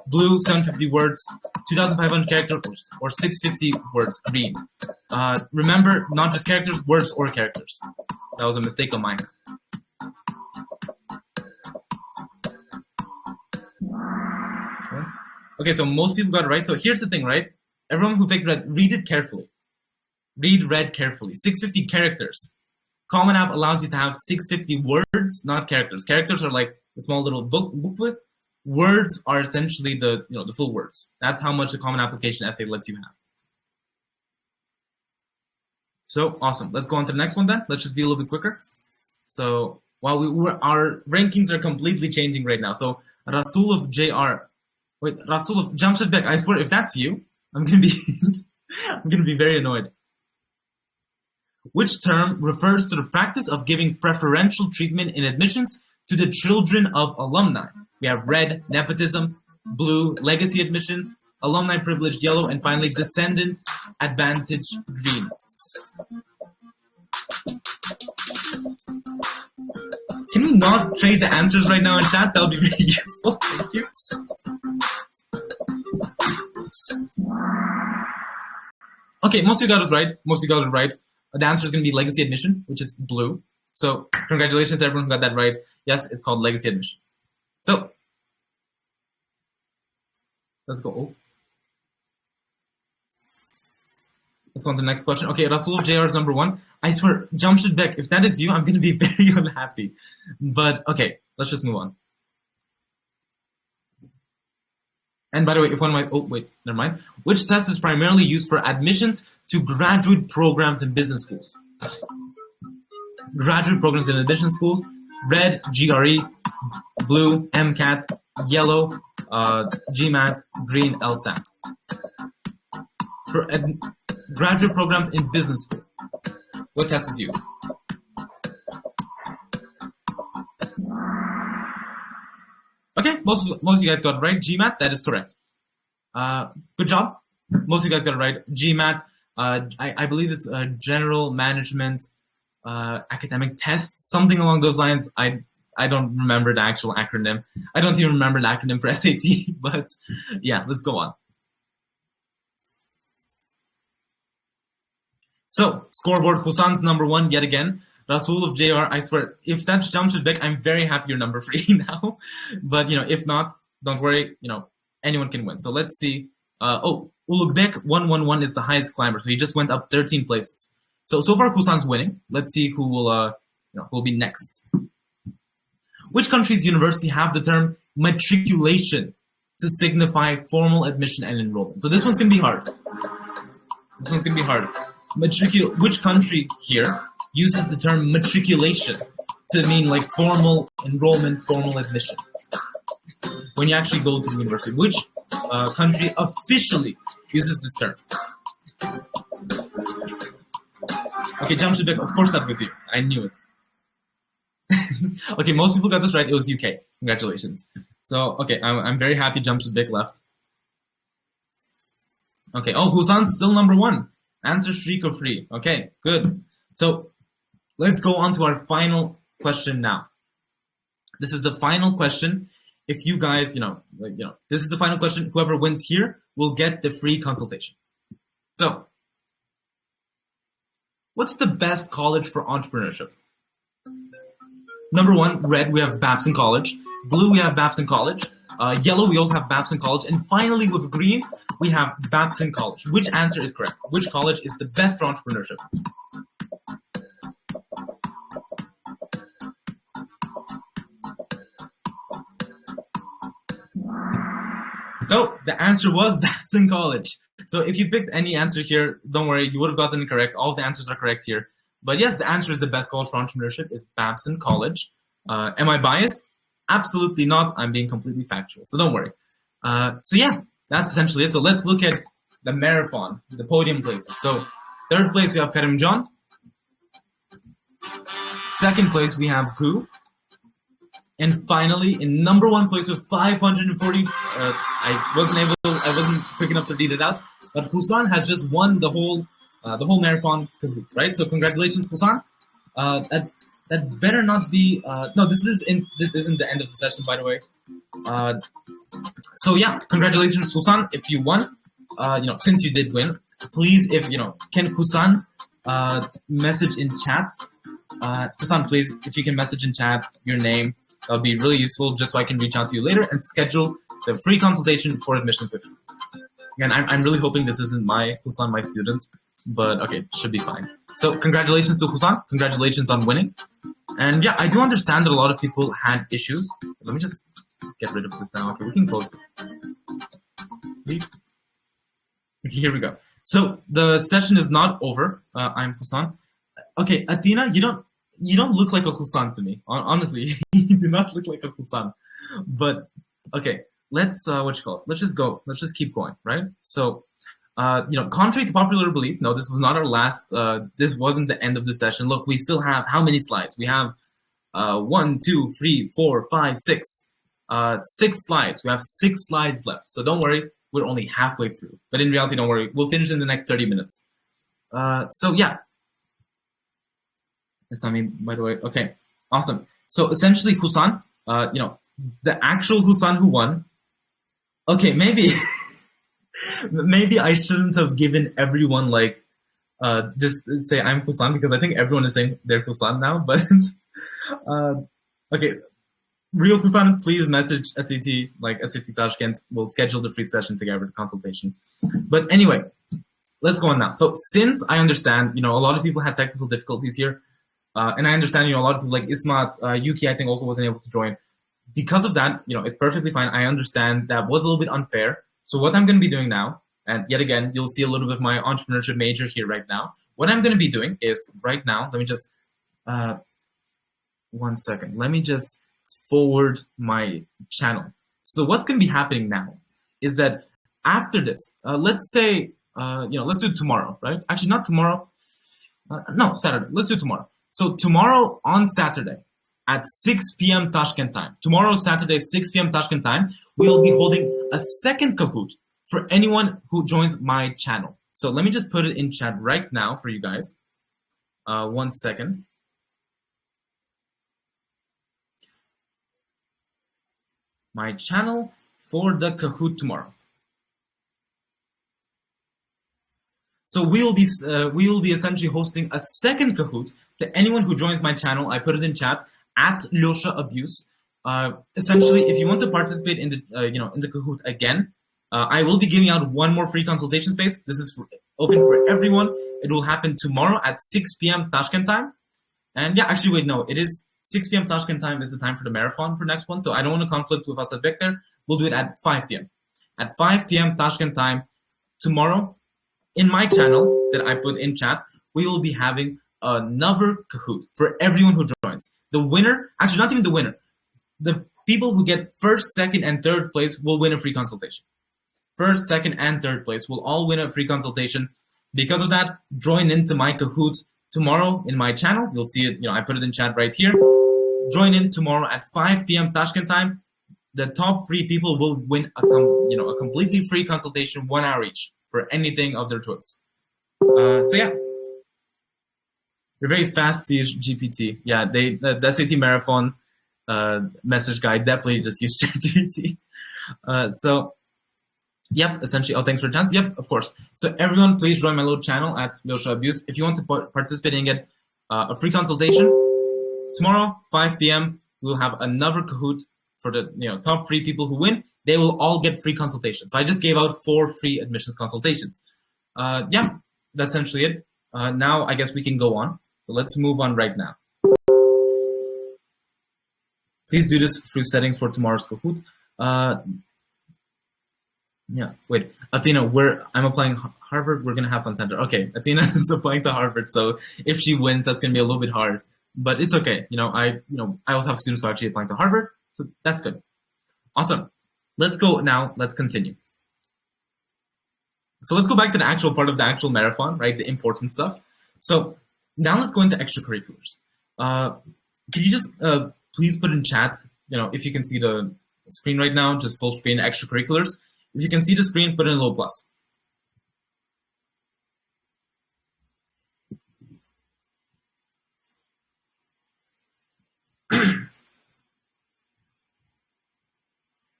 A: Blue, 750 words. 2,500 characters or 650 words. Green. Remember, not just characters, words or characters. That was a mistake on mine. Okay, so most people got it right. So here's the thing, right? Everyone who picked red, read it carefully. Read red carefully. 650 characters. Common App allows you to have 650 words, not characters. Characters are like a small little booklet. Words are essentially the full words. That's how much a common application essay lets you have. So awesome. Let's go on to the next one then. Let's just be a little bit quicker. So while our rankings are completely changing right now. So Rasul of JR. Wait, Rasul of Jamshid Bek. I swear, if that's you, I'm gonna be very annoyed. Which term refers to the practice of giving preferential treatment in admissions to the children of alumni? We have red, nepotism; blue, legacy admission; alumni privilege, yellow; and finally, descendant advantage, green. Can we not trade the answers right now in chat? That would be very useful. Thank you. Okay, most of you got it right. Most of you got it right. The answer is going to be legacy admission, which is blue. So congratulations to everyone who got that right. Yes, it's called legacy admission. So let's go. Let's go on to the next question. Okay, Rasul of JR is number 1. I swear, Jamshid Bek, if that is you, I'm going to be very unhappy. But okay, let's just move on. And by the way, if one might, oh wait, never mind. Which test is primarily used for admissions to graduate programs in business schools? Graduate programs in admission schools: red, GRE; blue, MCAT; yellow, GMAT; green, LSAT. For graduate programs in business school, what test is used? Okay, most of you guys got it right. GMAT, that is correct. Good job. Most of you guys got it right. GMAT, I believe it's a general management academic test, something along those lines. I don't remember the actual acronym. I don't even remember the acronym for SAT, but yeah, let's go on. So, scoreboard, Husan's number 1 yet again. Rasul of JR, I swear, if that's Jamshid Bek, I'm very happy you're number 3 now. But, if not, don't worry, anyone can win. So let's see. Ulugbek 111 is the highest climber, so he just went up 13 places. So far, Husan's winning. Let's see who will, who will be next. Which country's university have the term matriculation to signify formal admission and enrollment? So this one's going to be hard. This one's going to be hard. Which country here uses the term matriculation to mean like formal enrollment, formal admission? When you actually go to the university, which country officially uses this term? Okay, Jamshid Bek, of course that was you. I knew it. Okay, most people got this right. It was UK. Congratulations. So, okay, I'm very happy Jamshid Bek left. Okay, Husan's still number 1. Answer streak of 3. Okay, good. So let's go on to our final question now. This is the final question. If you guys, this is the final question. Whoever wins here will get the free consultation. So, what's the best college for entrepreneurship? Number 1, red, we have Babson College. Blue, we have Babson College. Yellow, we also have Babson College. And finally, with green, we have Babson College. Which answer is correct? Which college is the best for entrepreneurship? So the answer was Babson College. So if you picked any answer here, don't worry, you would have gotten it correct. All the answers are correct here. But yes, the answer is the best college for entrepreneurship is Babson College. Am I biased? Absolutely not. I'm being completely factual, so don't worry. So yeah, that's essentially it. So let's look at the marathon, the podium places. So third place we have Karim John. Second place we have Gu. And finally, in number one place with 540, I wasn't quick enough to read it out, but Husan has just won the whole marathon, right? So congratulations, Husan. That better not be. No, this isn't the end of the session, by the way. So yeah, congratulations, Husan, if you won. Since you did win, please, can Husan message in chat? Husan, please, if you can message in chat your name. That'll be really useful, just so I can reach out to you later and schedule the free consultation for admissions with you. Again, I'm really hoping this isn't my Husan, my students, but okay, should be fine. So congratulations to Husan. Congratulations on winning. And yeah, I do understand that a lot of people had issues. Let me just get rid of this now. Okay, we can close this. Here we go. So the session is not over. I'm Husan. Okay, Athena, you don't look like a Husan to me. Honestly, you do not look like a Husan. But okay, let's Let's just go. Let's just keep going, right? So, contrary to popular belief, no, this was not our last. This wasn't the end of the session. Look, we still have how many slides? We have 1, 2, 3, 4, 5, 6. 6 slides. We have 6 slides left. So don't worry, we're only halfway through. But in reality, don't worry, we'll finish in the next 30 minutes. So yeah. That's not me, by the way. Okay, awesome. So essentially, Husan, the actual Husan who won. Okay, maybe maybe I shouldn't have given everyone just say I'm Husan, because I think everyone is saying they're Husan now. But okay, real Husan, please message SAT, SATashkent. We'll schedule the free session together, the consultation. But anyway, let's go on now. So since I understand, a lot of people had technical difficulties here. And I understand, a lot of people like Ismat, Yuki, I think also wasn't able to join. Because of that, it's perfectly fine. I understand that was a little bit unfair. So what I'm going to be doing now, and yet again, you'll see a little bit of my entrepreneurship major here right now. What I'm going to be doing is right now, let me just, 1 second. Let me just forward my channel. So what's going to be happening now is that after this, let's say, let's do it tomorrow, right? Actually, not tomorrow. No, Saturday. Let's do it tomorrow. So tomorrow on Saturday at 6 p.m. Tashkent time, tomorrow Saturday 6 p.m. Tashkent time, we'll be holding a second Kahoot for anyone who joins my channel. So let me just put it in chat right now for you guys. 1 second. My channel for the Kahoot tomorrow. So we will be essentially hosting a second Kahoot to anyone who joins my channel. I put it in chat at Lyosha Abuse. Essentially, if you want to participate in the in the Kahoot again, I will be giving out one more free consultation space. This is open for everyone. It will happen tomorrow at 6 p.m. Tashkent time. And yeah, actually, wait, no, it is 6 p.m. Tashkent time is the time for the marathon for next one. So I don't want to conflict with Asad Bekter. We'll do it at 5 p.m. At 5 p.m. Tashkent time tomorrow. In my channel that I put in chat, we will be having another Kahoot for everyone who joins. The winner, actually not even the winner, the people who get first, second, and third place will win a free consultation. First, second, and third place will all win a free consultation. Because of that, join into my Kahoot tomorrow in my channel. You'll see it, I put it in chat right here. Join in tomorrow at 5 p.m. Tashkent time. The top 3 people will win a completely free consultation, 1 hour each, for anything of their choice. So yeah, you're very fast to use GPT. Yeah, the SAT Marathon message guide definitely just used GPT. So yep, essentially, oh, thanks for the chance. Yep, of course. So everyone, please join my little channel at Lyosha Abuse. If you want to participate and get a free consultation, tomorrow, 5 p.m., we'll have another Kahoot for the top 3 people who win. They will all get free consultations. So I just gave out 4 free admissions consultations. Yeah, that's essentially it. Now I guess we can go on. So let's move on right now. Please do this through settings for tomorrow's Kahoot. Yeah, wait, Athena, I'm applying Harvard. We're gonna have fun, Sanjar. Okay, Athena is applying to Harvard, so if she wins, that's gonna be a little bit hard. but it's okay. I also have students who are actually applying to Harvard, so that's good. Awesome. Let's go now. Let's continue. So let's go back to the actual part of the actual marathon, right? The important stuff. So now let's go into extracurriculars. Could you just please put in chat, if you can see the screen right now, just full screen extracurriculars. If you can see the screen, put in a little plus.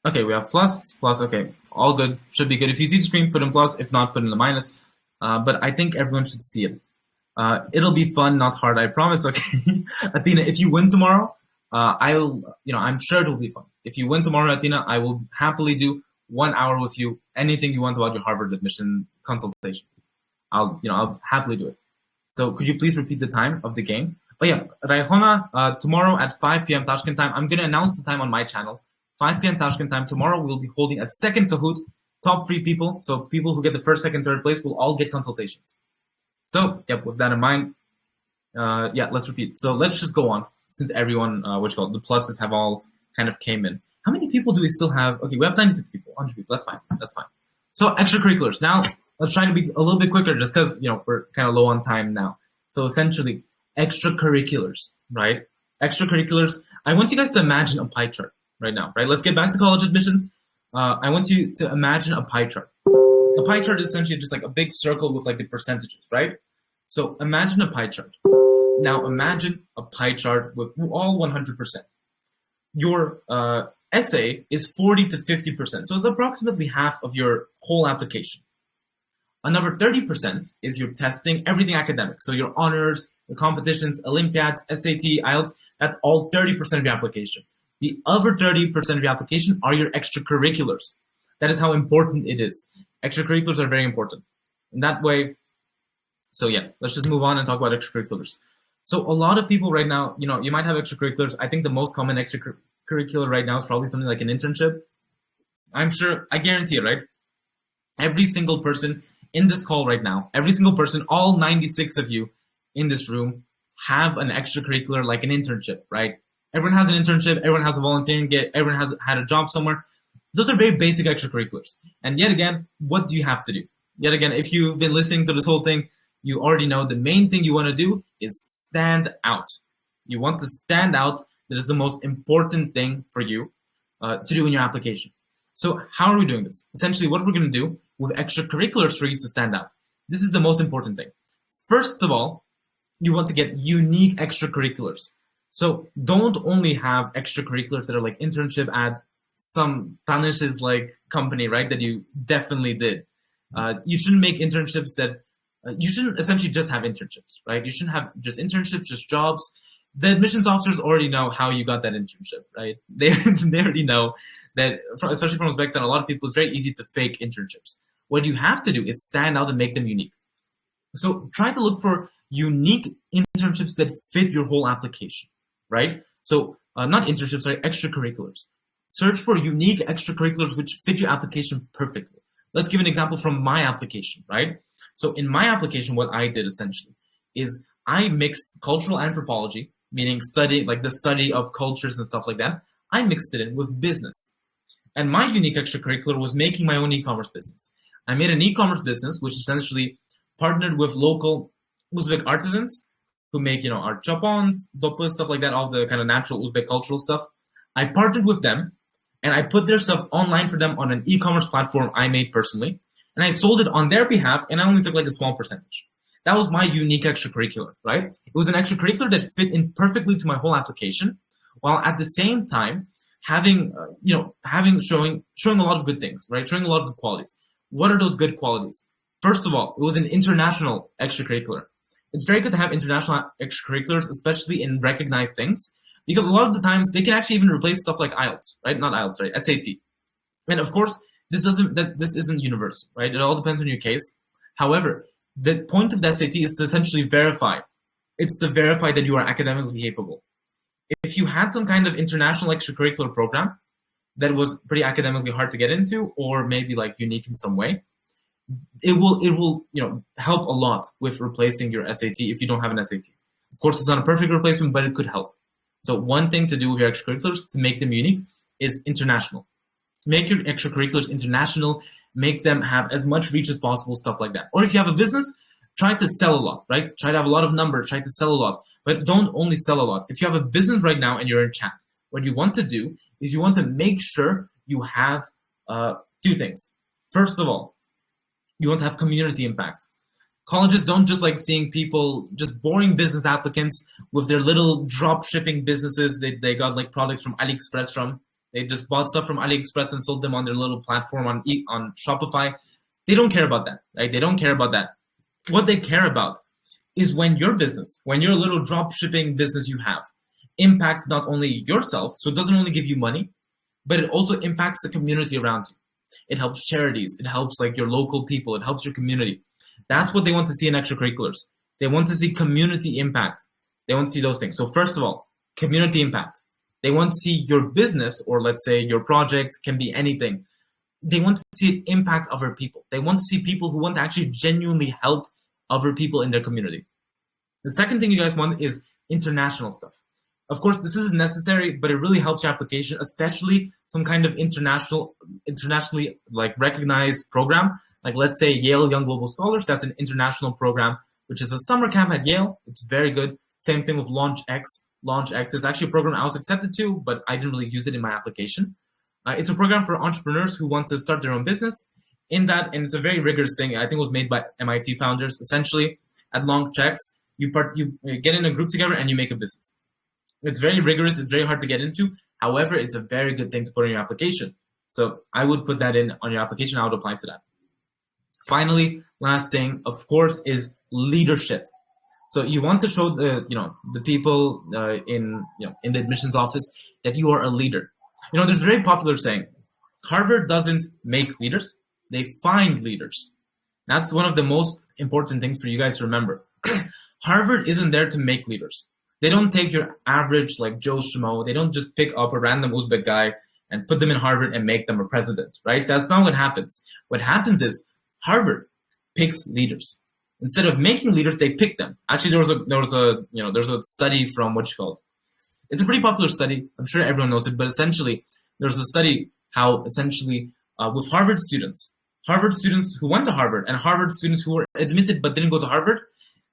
A: Okay, we have plus, okay, all good, should be good. If you see the screen, put in plus, if not, put in the minus. But I think everyone should see it. It'll be fun, not hard, I promise, okay? Athena, if you win tomorrow, I'm sure it'll be fun. If you win tomorrow, Athena, I will happily do 1 hour with you, anything you want about your Harvard admission consultation. I'll happily do it. So could you please repeat the time of the game? Oh yeah, Rayhona, tomorrow at 5 p.m. Tashkent time, I'm gonna announce the time on my channel. 5 p.m. Tashkent time. Tomorrow we'll be holding a second Kahoot. Top 3 people, so people who get the first, second, third place will all get consultations. So, yep, with that in mind, yeah, let's repeat. So let's just go on, since everyone, the pluses have all kind of came in. How many people do we still have? Okay, we have 96 people, 100 people, that's fine. So extracurriculars. Now, let's try to be a little bit quicker just because, we're kind of low on time now. So essentially, extracurriculars, right? Extracurriculars, I want you guys to imagine a pie chart right now, right? Let's get back to college admissions. I want you to imagine a pie chart. A pie chart is essentially just like a big circle with like the percentages, right? So imagine a pie chart. Now imagine a pie chart with all 100%. Your essay is 40 to 50%. So it's approximately half of your whole application. Another 30% is your testing, everything academic. So your honors, the competitions, Olympiads, SAT, IELTS, that's all 30% of your application. The other 30% of your application are your extracurriculars. That is how important it is. Extracurriculars are very important. In that way, so yeah, let's just move on and talk about extracurriculars. So a lot of people right now, you might have extracurriculars. I think the most common extracurricular right now is probably something like an internship. I'm sure, I guarantee it, right? Every single person in this call right now, every single person, all 96 of you in this room have an extracurricular like an internship, right? Everyone has an internship, everyone has a volunteering gig, everyone has had a job somewhere. Those are very basic extracurriculars. And yet again, what do you have to do? Yet again, if you've been listening to this whole thing, you already know the main thing you want to do is stand out. You want to stand out. That is the most important thing for you to do in your application. So how are we doing this? Essentially, what we're going to do with extracurriculars for you to stand out. This is the most important thing. First of all, you want to get unique extracurriculars. So don't only have extracurriculars that are like internship at some Tanish's like company, right? That you definitely did. You shouldn't make internships that, you shouldn't essentially just have internships, right? You shouldn't have just internships, just jobs. The admissions officers already know how you got that internship, right? They already know that, especially from Uzbekistan, a lot of people, it's very easy to fake internships. What you have to do is stand out and make them unique. So try to look for unique internships that fit your whole application, right? So not internships, sorry, extracurriculars. Search for unique extracurriculars which fit your application perfectly. Let's give an example from my application, right? So in my application, what I did essentially is I mixed cultural anthropology, meaning study, like the study of cultures and stuff like that. I mixed it in with business. And my unique extracurricular was making my own e-commerce business. I made an e-commerce business, which essentially partnered with local Uzbek artisans who make, our chapons, dopas, stuff like that, all the kind of natural Uzbek cultural stuff. I partnered with them and I put their stuff online for them on an e-commerce platform I made personally. And I sold it on their behalf and I only took like a small percentage. That was my unique extracurricular, right? It was an extracurricular that fit in perfectly to my whole application, while at the same time showing a lot of good things, right? Showing a lot of good qualities. What are those good qualities? First of all, it was an international extracurricular. It's very good to have international extracurriculars, especially in recognized things, because a lot of the times they can actually even replace stuff like IELTS, right? Not IELTS, right? SAT. And of course, this isn't universal, right? It all depends on your case. However, the point of the SAT is to essentially verify. It's to verify that you are academically capable. If you had some kind of international extracurricular program that was pretty academically hard to get into, or maybe like unique in some way, it will help a lot with replacing your SAT if you don't have an SAT. Of course, it's not a perfect replacement, but it could help. So one thing to do with your extracurriculars to make them unique is international. Make your extracurriculars international, make them have as much reach as possible, stuff like that. Or if you have a business, try to sell a lot, right? Try to have a lot of numbers, try to sell a lot, but don't only sell a lot. If you have a business right now and you're in chat, what you want to do is you want to make sure you have two things. First of all, you want to have community impact. Colleges don't just like seeing people, just boring business applicants with their little drop shipping businesses. They got like products from AliExpress from. They just bought stuff from AliExpress and sold them on their little platform on Shopify. They don't care about that, right? They don't care about that. What they care about is when your business, when your little drop shipping business you have, impacts not only yourself, so it doesn't only give you money, but it also impacts the community around you. It helps charities. It helps like your local people. It helps your community. That's what they want to see in extracurriculars. They want to see community impact. They want to see those things. So first of all, community impact. They want to see your business, or let's say your project, can be anything. They want to see impact other people. They want to see people who want to actually genuinely help other people in their community. The second thing you guys want is international stuff. Of course, this isn't necessary, but it really helps your application, especially some kind of internationally like recognized program. Like let's say Yale Young Global Scholars, that's an international program, which is a summer camp at Yale. It's very good. Same thing with LaunchX. LaunchX is actually a program I was accepted to, but I didn't really use it in my application. It's a program for entrepreneurs who want to start their own business. In that, and it's a very rigorous thing. I think it was made by MIT founders. Essentially, at LaunchX, you get in a group together and you make a business. It's very rigorous. It's very hard to get into. However, it's a very good thing to put in your application. So I would put that in on your application. I would apply to that. Finally, last thing, of course, is leadership. So you want to show the people in the admissions office that you are a leader. There's a very popular saying, Harvard doesn't make leaders, they find leaders. That's one of the most important things for you guys to remember. Harvard isn't there to make leaders. They don't take your average like Joe Schmo. They don't just pick up a random Uzbek guy and put them in Harvard and make them a president, right? That's not what happens. What happens is Harvard picks leaders. Instead of making leaders, they pick them. Actually, there was a study from it's a pretty popular study. I'm sure everyone knows it, but essentially there's a study how essentially with Harvard students who went to Harvard and Harvard students who were admitted but didn't go to Harvard,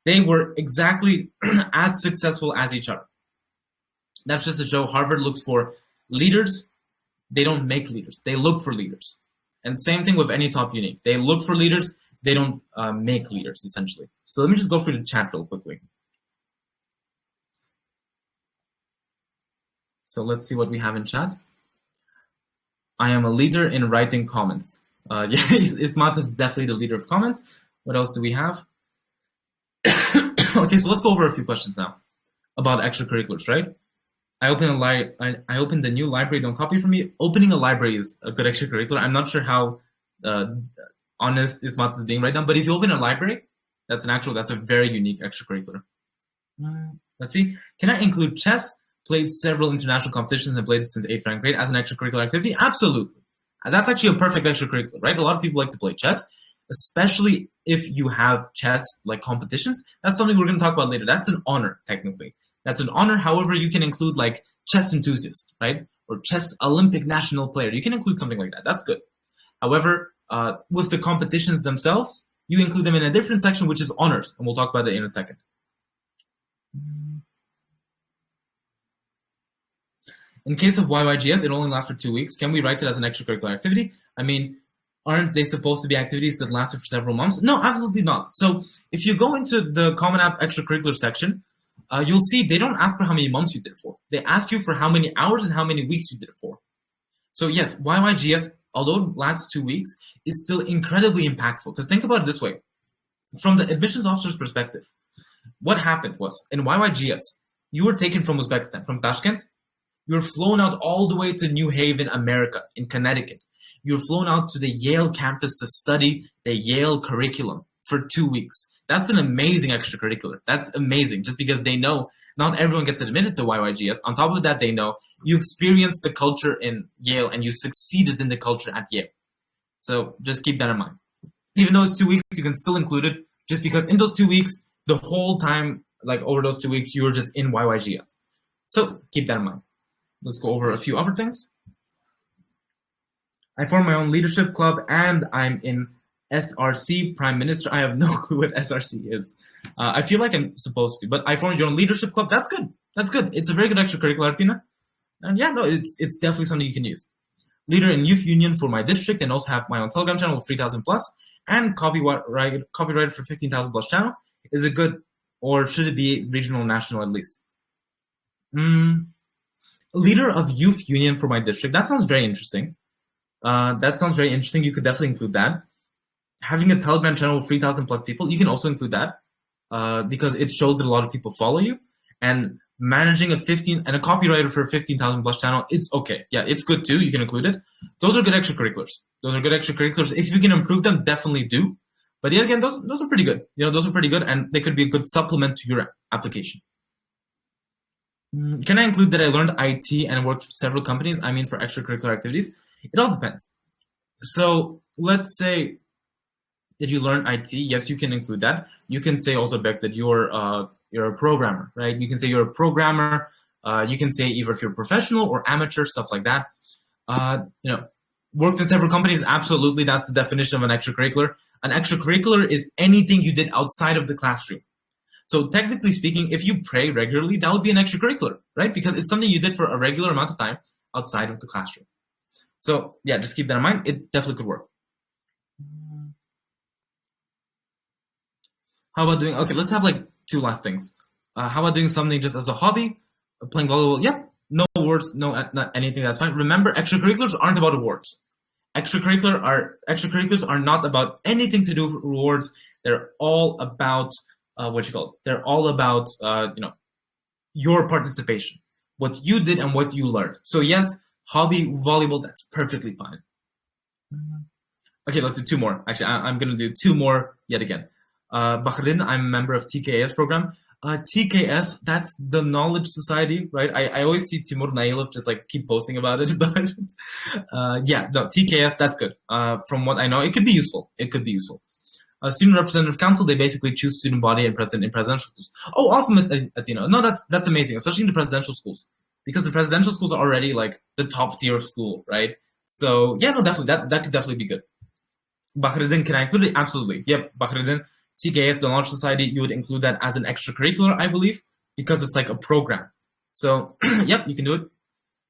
A: they were exactly as successful as each other. That's just to show Harvard looks for leaders. They don't make leaders. They look for leaders. And same thing with any top uni. They look for leaders. They don't make leaders, essentially. So let me just go through the chat real quickly. So let's see what we have in chat. I am a leader in writing comments. Yeah, Ismat is definitely the leader of comments. What else do we have? Okay, so let's go over a few questions now about extracurriculars, right? I opened a new library. Don't copy from me. Opening a library is a good extracurricular. I'm not sure how honest Ismat is being right now, but if you open a library, that's a very unique extracurricular. Let's see. Can I include chess? Played several international competitions and played since 8th rank grade as an extracurricular activity? Absolutely. That's actually a perfect extracurricular, right? A lot of people like to play chess, especially if you have chess like competitions. That's something we're going to talk about later. That's an honor, technically. That's an honor. However, you can include like chess enthusiast, right? Or chess Olympic national player. You can include something like that. That's good. However, with the competitions themselves, you include them in a different section, which is honors. And we'll talk about it in a second. In case of YYGS, it only lasts for 2 weeks. Can we write it as an extracurricular activity? I mean, aren't they supposed to be activities that lasted for several months? No, absolutely not. So if you go into the Common App extracurricular section, you'll see they don't ask for how many months you did it for. They ask you for how many hours and how many weeks you did it for. So yes, YYGS, although it lasts 2 weeks, is still incredibly impactful. Because think about it this way. From the admissions officer's perspective, what happened was in YYGS, you were taken from Uzbekistan, from Tashkent. You were flown out all the way to New Haven, America, in Connecticut. You were flown out to the Yale campus to study the Yale curriculum for 2 weeks. That's an amazing extracurricular. That's amazing, just because they know not everyone gets admitted to YYGS. On top of that, they know you experienced the culture in Yale and you succeeded in the culture at Yale. So just keep that in mind. Even though it's 2 weeks, you can still include it, just because in those 2 weeks, the whole time like over those 2 weeks, you were just in YYGS. So keep that in mind. Let's go over a few other things. I formed my own leadership club, and I'm in SRC, Prime Minister. I have no clue what SRC is. I feel like I'm supposed to, but I formed your own leadership club. That's good. That's good. It's a very good extracurricular, Artina. And yeah, no, it's definitely something you can use. Leader in youth union for my district, and also have my own Telegram channel with 3,000 plus, and copyright for 15,000 plus channel. Is it good, or should it be regional, national at least? Leader of youth union for my district. That sounds very interesting. You could definitely include that. Having a Telegram channel with 3,000 plus people, you can also include that because it shows that a lot of people follow you. And managing a copywriter for a 15,000 plus channel, it's okay. Yeah, it's good too. You can include it. Those are good extracurriculars. If you can improve them, definitely do. But yeah, again, those are pretty good. Those are pretty good, and they could be a good supplement to your application. Can I include that I learned IT and worked for several companies? I mean, for extracurricular activities, it all depends. So let's say that you learn IT. Yes, you can include that. You can say also, Beck, that you're a programmer, right? You can say you're a programmer. You can say either if you're professional or amateur, stuff like that. Worked in several companies. Absolutely, that's the definition of an extracurricular. An extracurricular is anything you did outside of the classroom. So technically speaking, if you pray regularly, that would be an extracurricular, right? Because it's something you did for a regular amount of time outside of the classroom. So yeah, just keep that in mind. It definitely could work. How about doing, okay, let's have like 2 last things. How about doing something just as a hobby? Playing volleyball? Yep. No awards, not anything, that's fine. Remember, extracurriculars aren't about awards. Extracurriculars are not about anything to do with rewards. They're all about They're all about your participation, what you did and what you learned. So yes, hobby volleyball, that's perfectly fine. Okay, let's do 2 more. Actually, I'm gonna do 2 more yet again. Bahrain, I'm a member of TKS program. TKS, that's the Knowledge Society, right? I always see Timur Nailov just like keep posting about it, but yeah, no, TKS, that's good. From what I know, it could be useful. Student Representative Council, they basically choose student body and president in presidential schools. Oh, awesome, Athena. No, that's amazing, especially in the presidential schools, because the presidential schools are already like the top tier of school, right? So yeah, no, definitely, that could definitely be good. Bahrain, can I include it? Absolutely. Yep, Bahrain, TKS, the Knowledge Society, you would include that as an extracurricular, I believe, because it's like a program. So yep, you can do it.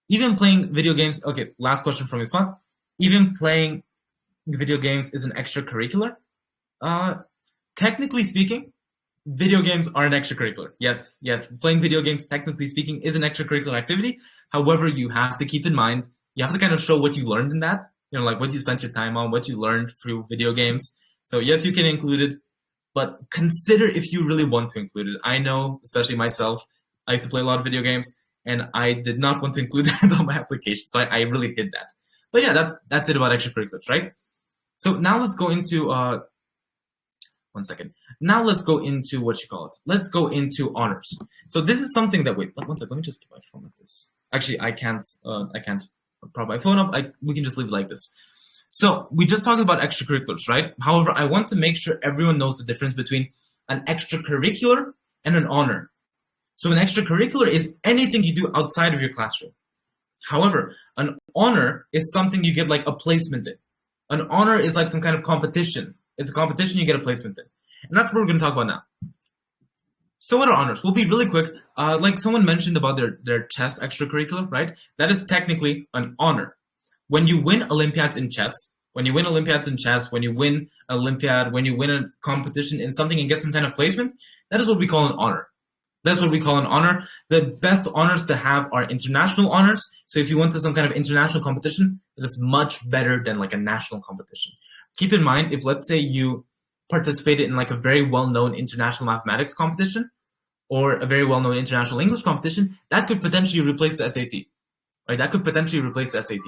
A: Even playing video games, okay, last question from Ismat. Even playing video games is an extracurricular? Technically speaking, video games are an extracurricular. Yes, playing video games, technically speaking, is an extracurricular activity. However, you have to keep in mind, you have to kind of show what you learned in that, like what you spent your time on, what you learned through video games. So yes, you can include it, but consider if you really want to include it. I know, especially myself, I used to play a lot of video games, and I did not want to include that on my application, so I really hid that. But yeah, that's it about extracurriculars, right? So now let's go into, one second. Now let's go into Let's go into honors. So this is something that, wait, one second, let me just put my phone like this. Actually, I can't prop my phone up. We can just leave it like this. So we just talked about extracurriculars, right? However, I want to make sure everyone knows the difference between an extracurricular and an honor. So an extracurricular is anything you do outside of your classroom. However, an honor is something you get like a placement in. An honor is like some kind of competition. It's a competition you get a placement in. And that's what we're going to talk about now. So what are honors? We'll be really quick. Like someone mentioned about their chess extracurricular, right? That is technically an honor. When you win Olympiads in chess, when you win an Olympiad, when you win a competition in something and get some kind of placement, that is what we call an honor. That's what we call an honor. The best honors to have are international honors. So if you went to some kind of international competition, it is much better than like a national competition. Keep in mind, if let's say you participated in like a very well-known international mathematics competition or a very well-known international English competition, that could potentially replace the SAT. Right? That could potentially replace the SAT.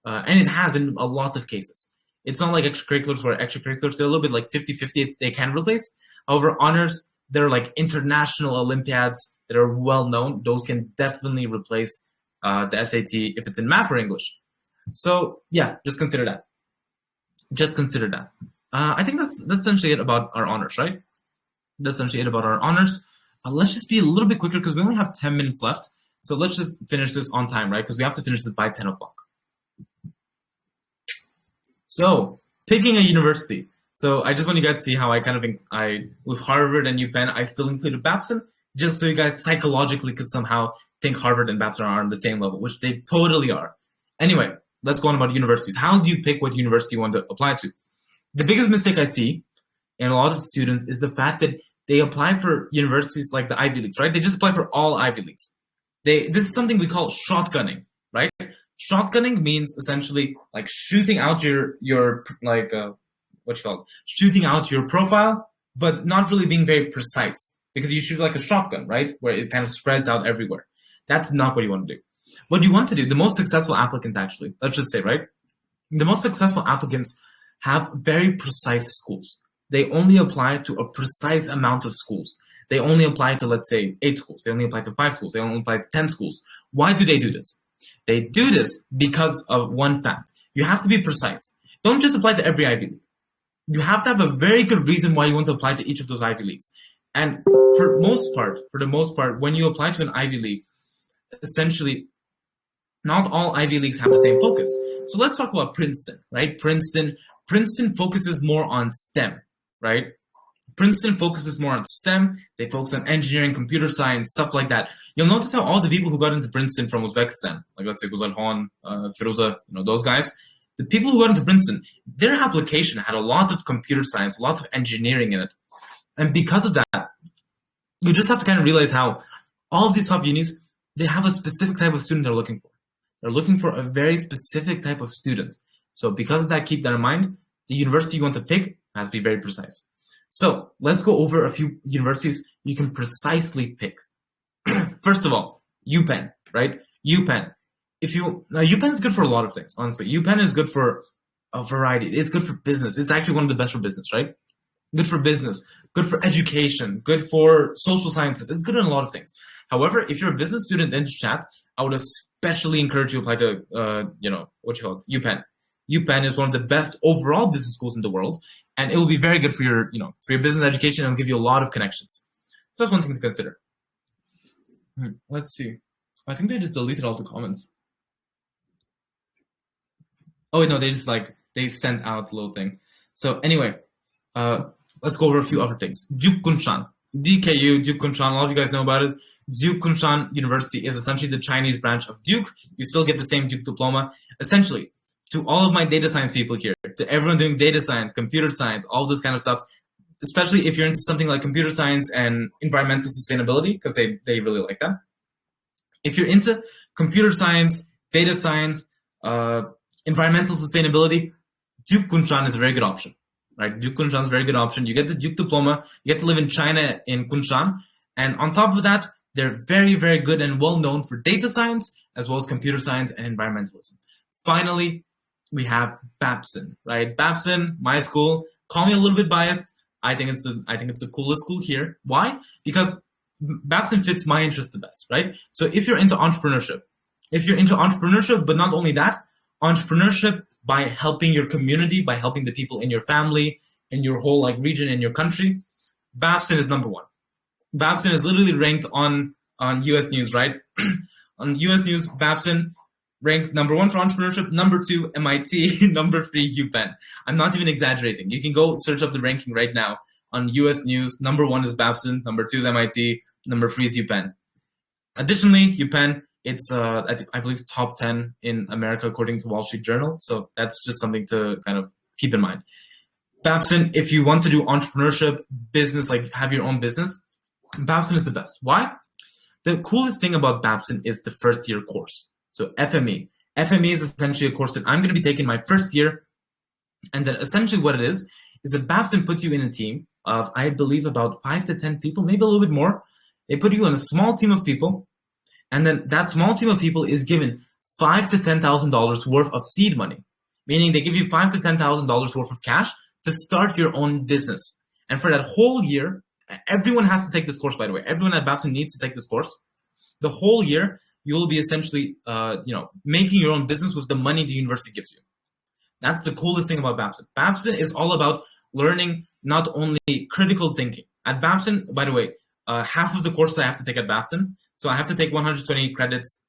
A: And it has in a lot of cases. It's not like extracurriculars where extracurriculars, they're a little bit like 50-50 if they can replace. However, honors, they're like international Olympiads that are well-known. Those can definitely replace the SAT if it's in math or English. So yeah, just consider that. I think that's essentially it about our honors, right? That's essentially it about our honors. let's just be a little bit quicker because we only have 10 minutes left. So let's just finish this on time, right? Because we have to finish this by 10 o'clock. So picking a university. So I just want you guys to see how with Harvard and UPenn, I still included Babson, just so you guys psychologically could somehow think Harvard and Babson are on the same level, which they totally are. Anyway, let's go on about universities. How do you pick what university you want to apply to? The biggest mistake I see in a lot of students is the fact that they apply for universities like the Ivy Leagues, right? They just apply for all Ivy Leagues. This is something we call shotgunning, right? Shotgunning means essentially like shooting out shooting out your profile, but not really being very precise, because you shoot like a shotgun, right? Where it kind of spreads out everywhere. That's not what you want to do. What you want to do, the most successful applicants actually, let's just say, right? The most successful applicants have very precise schools. They only apply to a precise amount of schools. They only apply to, let's say, 8 schools. They only apply to 5 schools. They only apply to 10 schools. Why do they do this? They do this because of one fact. You have to be precise. Don't just apply to every Ivy League. You have to have a very good reason why you want to apply to each of those Ivy Leagues. And for the most part, when you apply to an Ivy League, essentially, not all Ivy Leagues have the same focus. So let's talk about Princeton, right? Princeton focuses more on STEM, right? Princeton focuses more on STEM. They focus on engineering, computer science, stuff like that. You'll notice how all the people who got into Princeton from Uzbekistan, like let's say Guzal Khan, Firuza, those guys, the people who got into Princeton, their application had a lot of computer science, a lot of engineering in it. And because of that, you just have to kind of realize how all of these top unis, they have a specific type of student they're looking for. They're looking for a very specific type of student. So because of that, keep that in mind. The university you want to pick has to be very precise. So let's go over a few universities you can precisely pick. First of all, UPenn, right? UPenn. UPenn is good for a lot of things, honestly. UPenn is good for a variety. It's good for business. It's actually one of the best for business, right? Good for business, good for education, good for social sciences. It's good in a lot of things. However, if you're a business student in chat, I would especially encourage you to apply to, UPenn. UPenn is one of the best overall business schools in the world, and it will be very good for your, for your business education and give you a lot of connections. So that's one thing to consider. Let's see. I think they just deleted all the comments. Oh, no, they sent out a little thing. So anyway, let's go over a few other things. Duke Kunshan, DKU, Duke Kunshan, a lot of you guys know about it. Duke Kunshan University is essentially the Chinese branch of Duke. You still get the same Duke diploma. Essentially, to all of my data science people here, to everyone doing data science, computer science, all this kind of stuff, especially if you're into something like computer science and environmental sustainability, because they really like that. If you're into computer science, data science, environmental sustainability, Duke Kunshan is a very good option, right? Duke Kunshan is a very good option. You get the Duke diploma, you get to live in China in Kunshan, and on top of that, they're very, very good and well known for data science, as well as computer science and environmentalism. Finally, we have Babson, right? Babson, my school. Call me a little bit biased. I think it's the coolest school here. Why? Because Babson fits my interest the best, right? So if you're into entrepreneurship, but not only that, entrepreneurship by helping your community, by helping the people in your family, in your whole region, in your country, Babson is number one. Babson is literally ranked on US News, right? On US News, Babson ranked number 1 for entrepreneurship, number 2 MIT, number 3 UPenn. I'm not even exaggerating. You can go search up the ranking right now on US News. Number 1 is Babson, number 2 is MIT, number 3 is UPenn. Additionally, UPenn, it's I believe top 10 in America according to Wall Street Journal. So that's just something to kind of keep in mind. Babson, if you want to do entrepreneurship, business, have your own business, Babson is the best. Why? The coolest thing about Babson is the first year course. So FME. FME is essentially a course that I'm going to be taking my first year. And then essentially what it is that Babson puts you in a team of, I believe, about 5 to 10 people, maybe a little bit more. They put you in a small team of people. And then that small team of people is given $5,000 to $10,000 worth of seed money, meaning they give you $5,000 to $10,000 worth of cash to start your own business. And for that whole year, everyone has to take this course, by the way. Everyone at Babson needs to take this course. The whole year, you will be essentially, making your own business with the money the university gives you. That's the coolest thing about Babson. Babson is all about learning not only critical thinking. At Babson, by the way, half of the courses I have to take at Babson. So I have to take 120 credits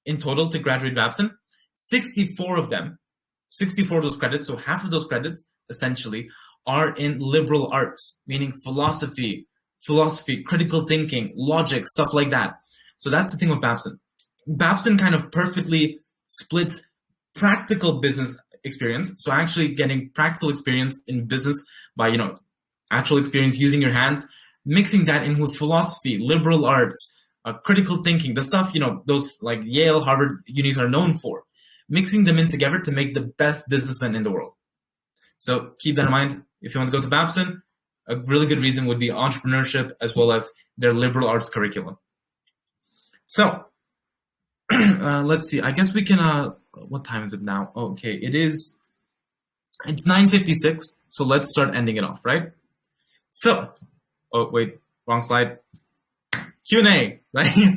A: in total to graduate Babson. 64 of those credits, so half of those credits essentially are in liberal arts, meaning philosophy, critical thinking, logic, stuff like that. So that's the thing with Babson. Babson kind of perfectly splits practical business experience, so actually getting practical experience in business by actual experience using your hands, mixing that in with philosophy, liberal arts, critical thinking, the stuff those like Yale, Harvard unis are known for, mixing them in together to make the best businessmen in the world. So keep that in mind. If you want to go to Babson, a really good reason would be entrepreneurship as well as their liberal arts curriculum. So let's see. I guess we can. What time is it now? Okay, it's 9:56. So let's start ending it off, right? So, oh wait, wrong slide. Q&A, right?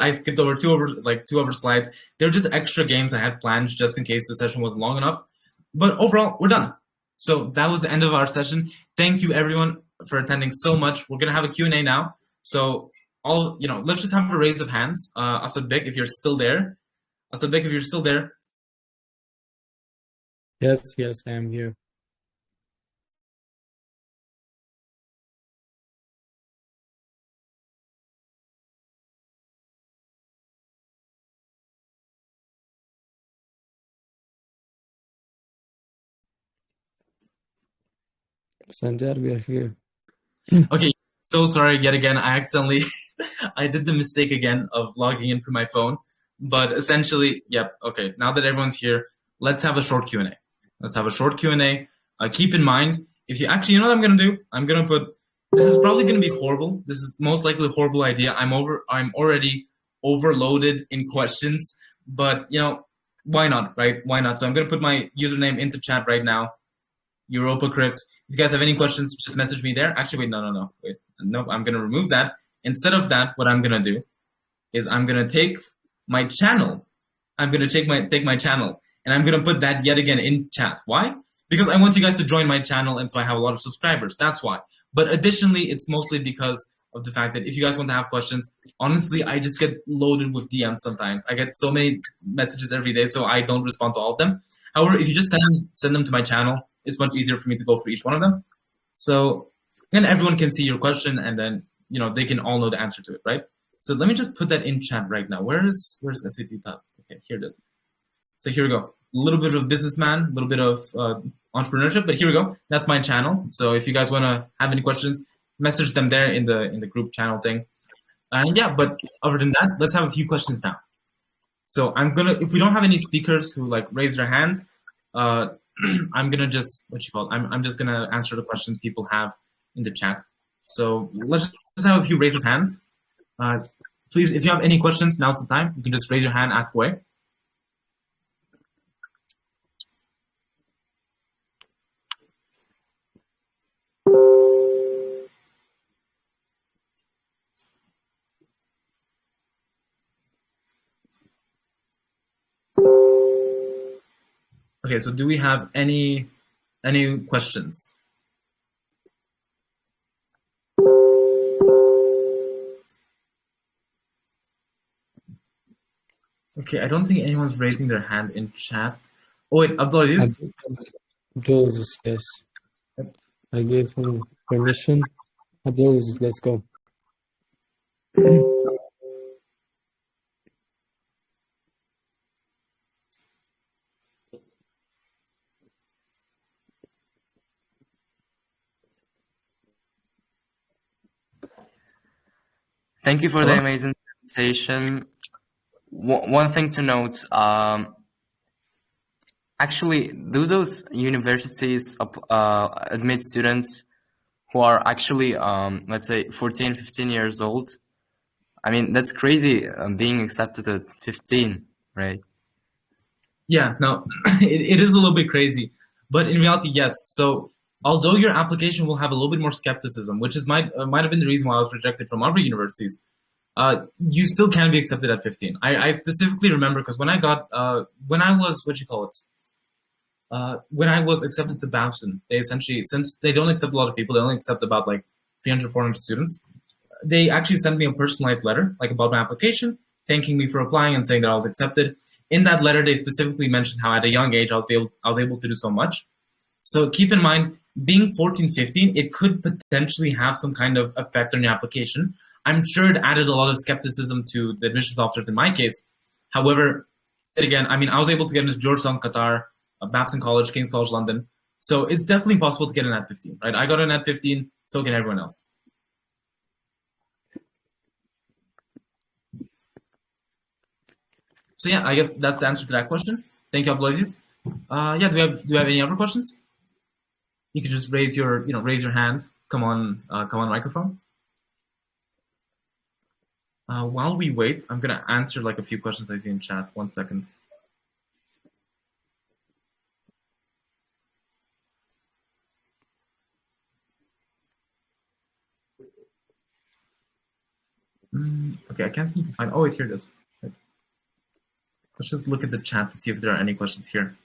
A: I skipped over two over slides. They're just extra games I had planned just in case the session wasn't long enough. But overall, we're done. So that was the end of our session. Thank you everyone for attending so much. We're gonna have a Q&A now. So let's just have a raise of hands. Asad Bek, if you're still there. Asad Bek, if you're still there.
B: Yes, I am here. Sanjar, we are here.
A: Okay, so sorry yet again. I accidentally, I did the mistake again of logging in from my phone. But essentially, yep. Okay, now that everyone's here, let's have a short Q&A. Keep in mind, if you actually, what I'm gonna do? I'm gonna put. This is probably gonna be horrible. This is most likely a horrible idea. I'm already overloaded in questions, but why not, right? Why not? So I'm gonna put my username into chat right now. Europa Crypt. If you guys have any questions, just message me there. Actually, wait, no. Wait, no, I'm gonna remove that. Instead of that, what I'm gonna do is I'm gonna take my channel. I'm gonna take my channel, and I'm gonna put that yet again in chat. Why? Because I want you guys to join my channel, and so I have a lot of subscribers. That's why. But additionally, it's mostly because of the fact that if you guys want to have questions, honestly, I just get loaded with DMs sometimes. I get so many messages every day, so I don't respond to all of them. However, if you just send them to my channel, it's much easier for me to go for each one of them. So then everyone can see your question, and then they can all know the answer to it, right? So let me just put that in chat right now. Where's SAT Top? Okay, here it is. So here we go. A little bit of businessman, a little bit of entrepreneurship, but here we go. That's my channel. So if you guys want to have any questions, message them there in the group channel thing. And yeah, but other than that, let's have a few questions now. So if we don't have any speakers who raise their hands, I'm gonna just I'm just gonna answer the questions people have in the chat. So let's just have a few raise of hands. Please, if you have any questions, now's the time. You can just raise your hand, ask away. Okay, so do we have any questions? Okay, I don't think anyone's raising their hand in chat. Oh wait, Abdulaziz?
B: Abdulaziz, yes. I gave him permission. Abdulaziz, let's go.
F: Thank you for the amazing presentation. One thing to note, actually, do those universities admit students who are actually, let's say, 14, 15 years old? I mean, that's crazy, being accepted at 15, right?
A: Yeah, no, it is a little bit crazy. But in reality, yes. So although your application will have a little bit more skepticism, which might have been the reason why I was rejected from other universities, you still can be accepted at 15. I specifically remember because when I was when I was accepted to Babson, they essentially, since they don't accept a lot of people, they only accept about 300, 400 students. they actually sent me a personalized letter, like about my application, thanking me for applying and saying that I was accepted. In that letter, they specifically mentioned how at a young age I was able to do so much. So keep in mind, being 14, 15, it could potentially have some kind of effect on your application. I'm sure it added a lot of skepticism to the admissions officers in my case. However, again, I mean, I was able to get into Georgetown, Qatar, Babson College, King's College, London. So it's definitely possible to get in at 15, right? I got in at 15, so can everyone else. So yeah, I guess that's the answer to that question. Thank you, Abdulaziz. Yeah, do we have any other questions? You can just raise your hand. Come on microphone. While we wait, I'm gonna answer like a few questions I see in chat. 1 second. Okay, I can't seem to find. Oh, wait, here it is. Let's just look at the chat to see if there are any questions here.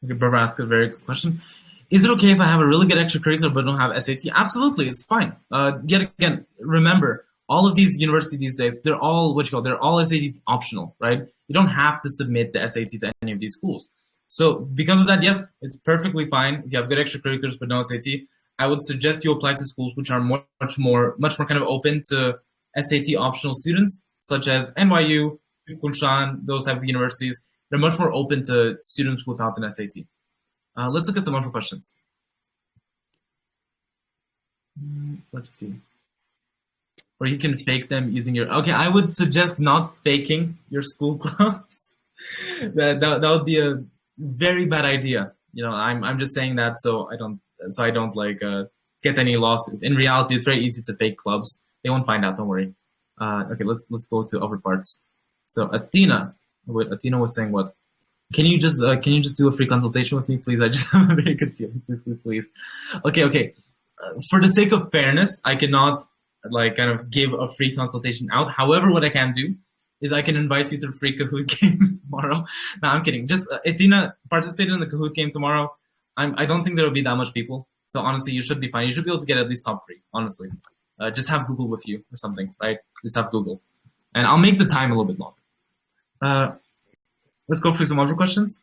A: Okay, Barbara asked a very good question. Is it okay if I have a really good extracurricular but don't have SAT? Absolutely, it's fine. Yet again, remember, all of these universities these days, they're all they're all SAT optional, right? You don't have to submit the SAT to any of these schools. So because of that, yes, it's perfectly fine if you have good extracurriculars but no SAT. I would suggest you apply to schools which are much more kind of open to SAT optional students, such as NYU, Kunshan, those type of universities. They're much more open to students without an SAT. Let's look at some other questions. Let's see. Or you can fake them using your. Okay, I would suggest not faking your school clubs. that would be a very bad idea. You know, I'm just saying that so I don't like get any lawsuit. In reality, it's very easy to fake clubs. They won't find out. Don't worry. Okay, let's go to other parts. So Athena was saying what? Can you just do a free consultation with me, please? I just have a very good feeling. Please. Okay. For the sake of fairness, I cannot like kind of give a free consultation out. However, what I can do is I can invite you to the free Kahoot game tomorrow. No, I'm kidding. Just Athena, participate in the Kahoot game tomorrow. I don't think there will be that much people. So honestly, you should be fine. You should be able to get at least top 3, honestly. Just have Google with you or something, right? Just have Google. And I'll make the time a little bit longer. Let's go through some other questions.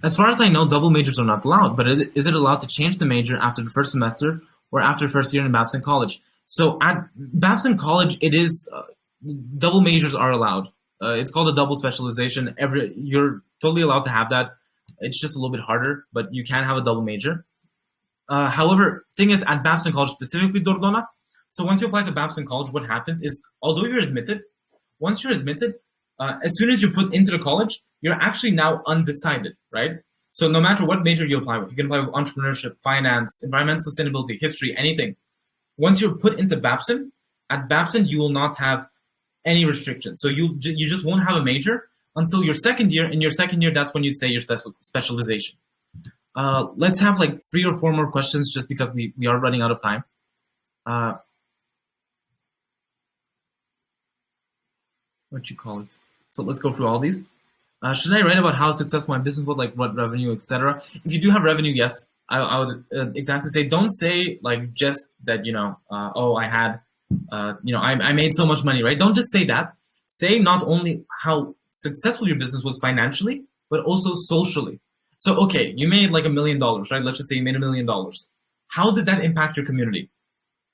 A: As far as I know, double majors are not allowed, but is it allowed to change the major after the first semester or after first year in Babson College? So at Babson College, it is double majors are allowed. It's called a double specialization. You're totally allowed to have that. It's just a little bit harder, but you can have a double major. However, thing is, at Babson College, specifically Dordona, so once you apply to Babson College, what happens is, although you're admitted, once you're admitted, as soon as you're put into the college, you're actually now undecided, right? So no matter what major you apply with, you can apply with entrepreneurship, finance, environmental sustainability, history, anything. Once you're put into Babson, at Babson, you will not have any restrictions. So you just won't have a major until your second year. In your second year, that's when you'd say your specialization. Let's have like 3 or 4 more questions just because we are running out of time. What you call it? So let's go through all these. Should I write about how successful my business was, like what revenue, etc.? If you do have revenue, yes. I would exactly say, don't say like just that, oh, I had, I made so much money, right? Don't just say that. Say not only how successful your business was financially, but also socially. So, okay, you made like $1 million, right? Let's just say you made $1 million. How did that impact your community?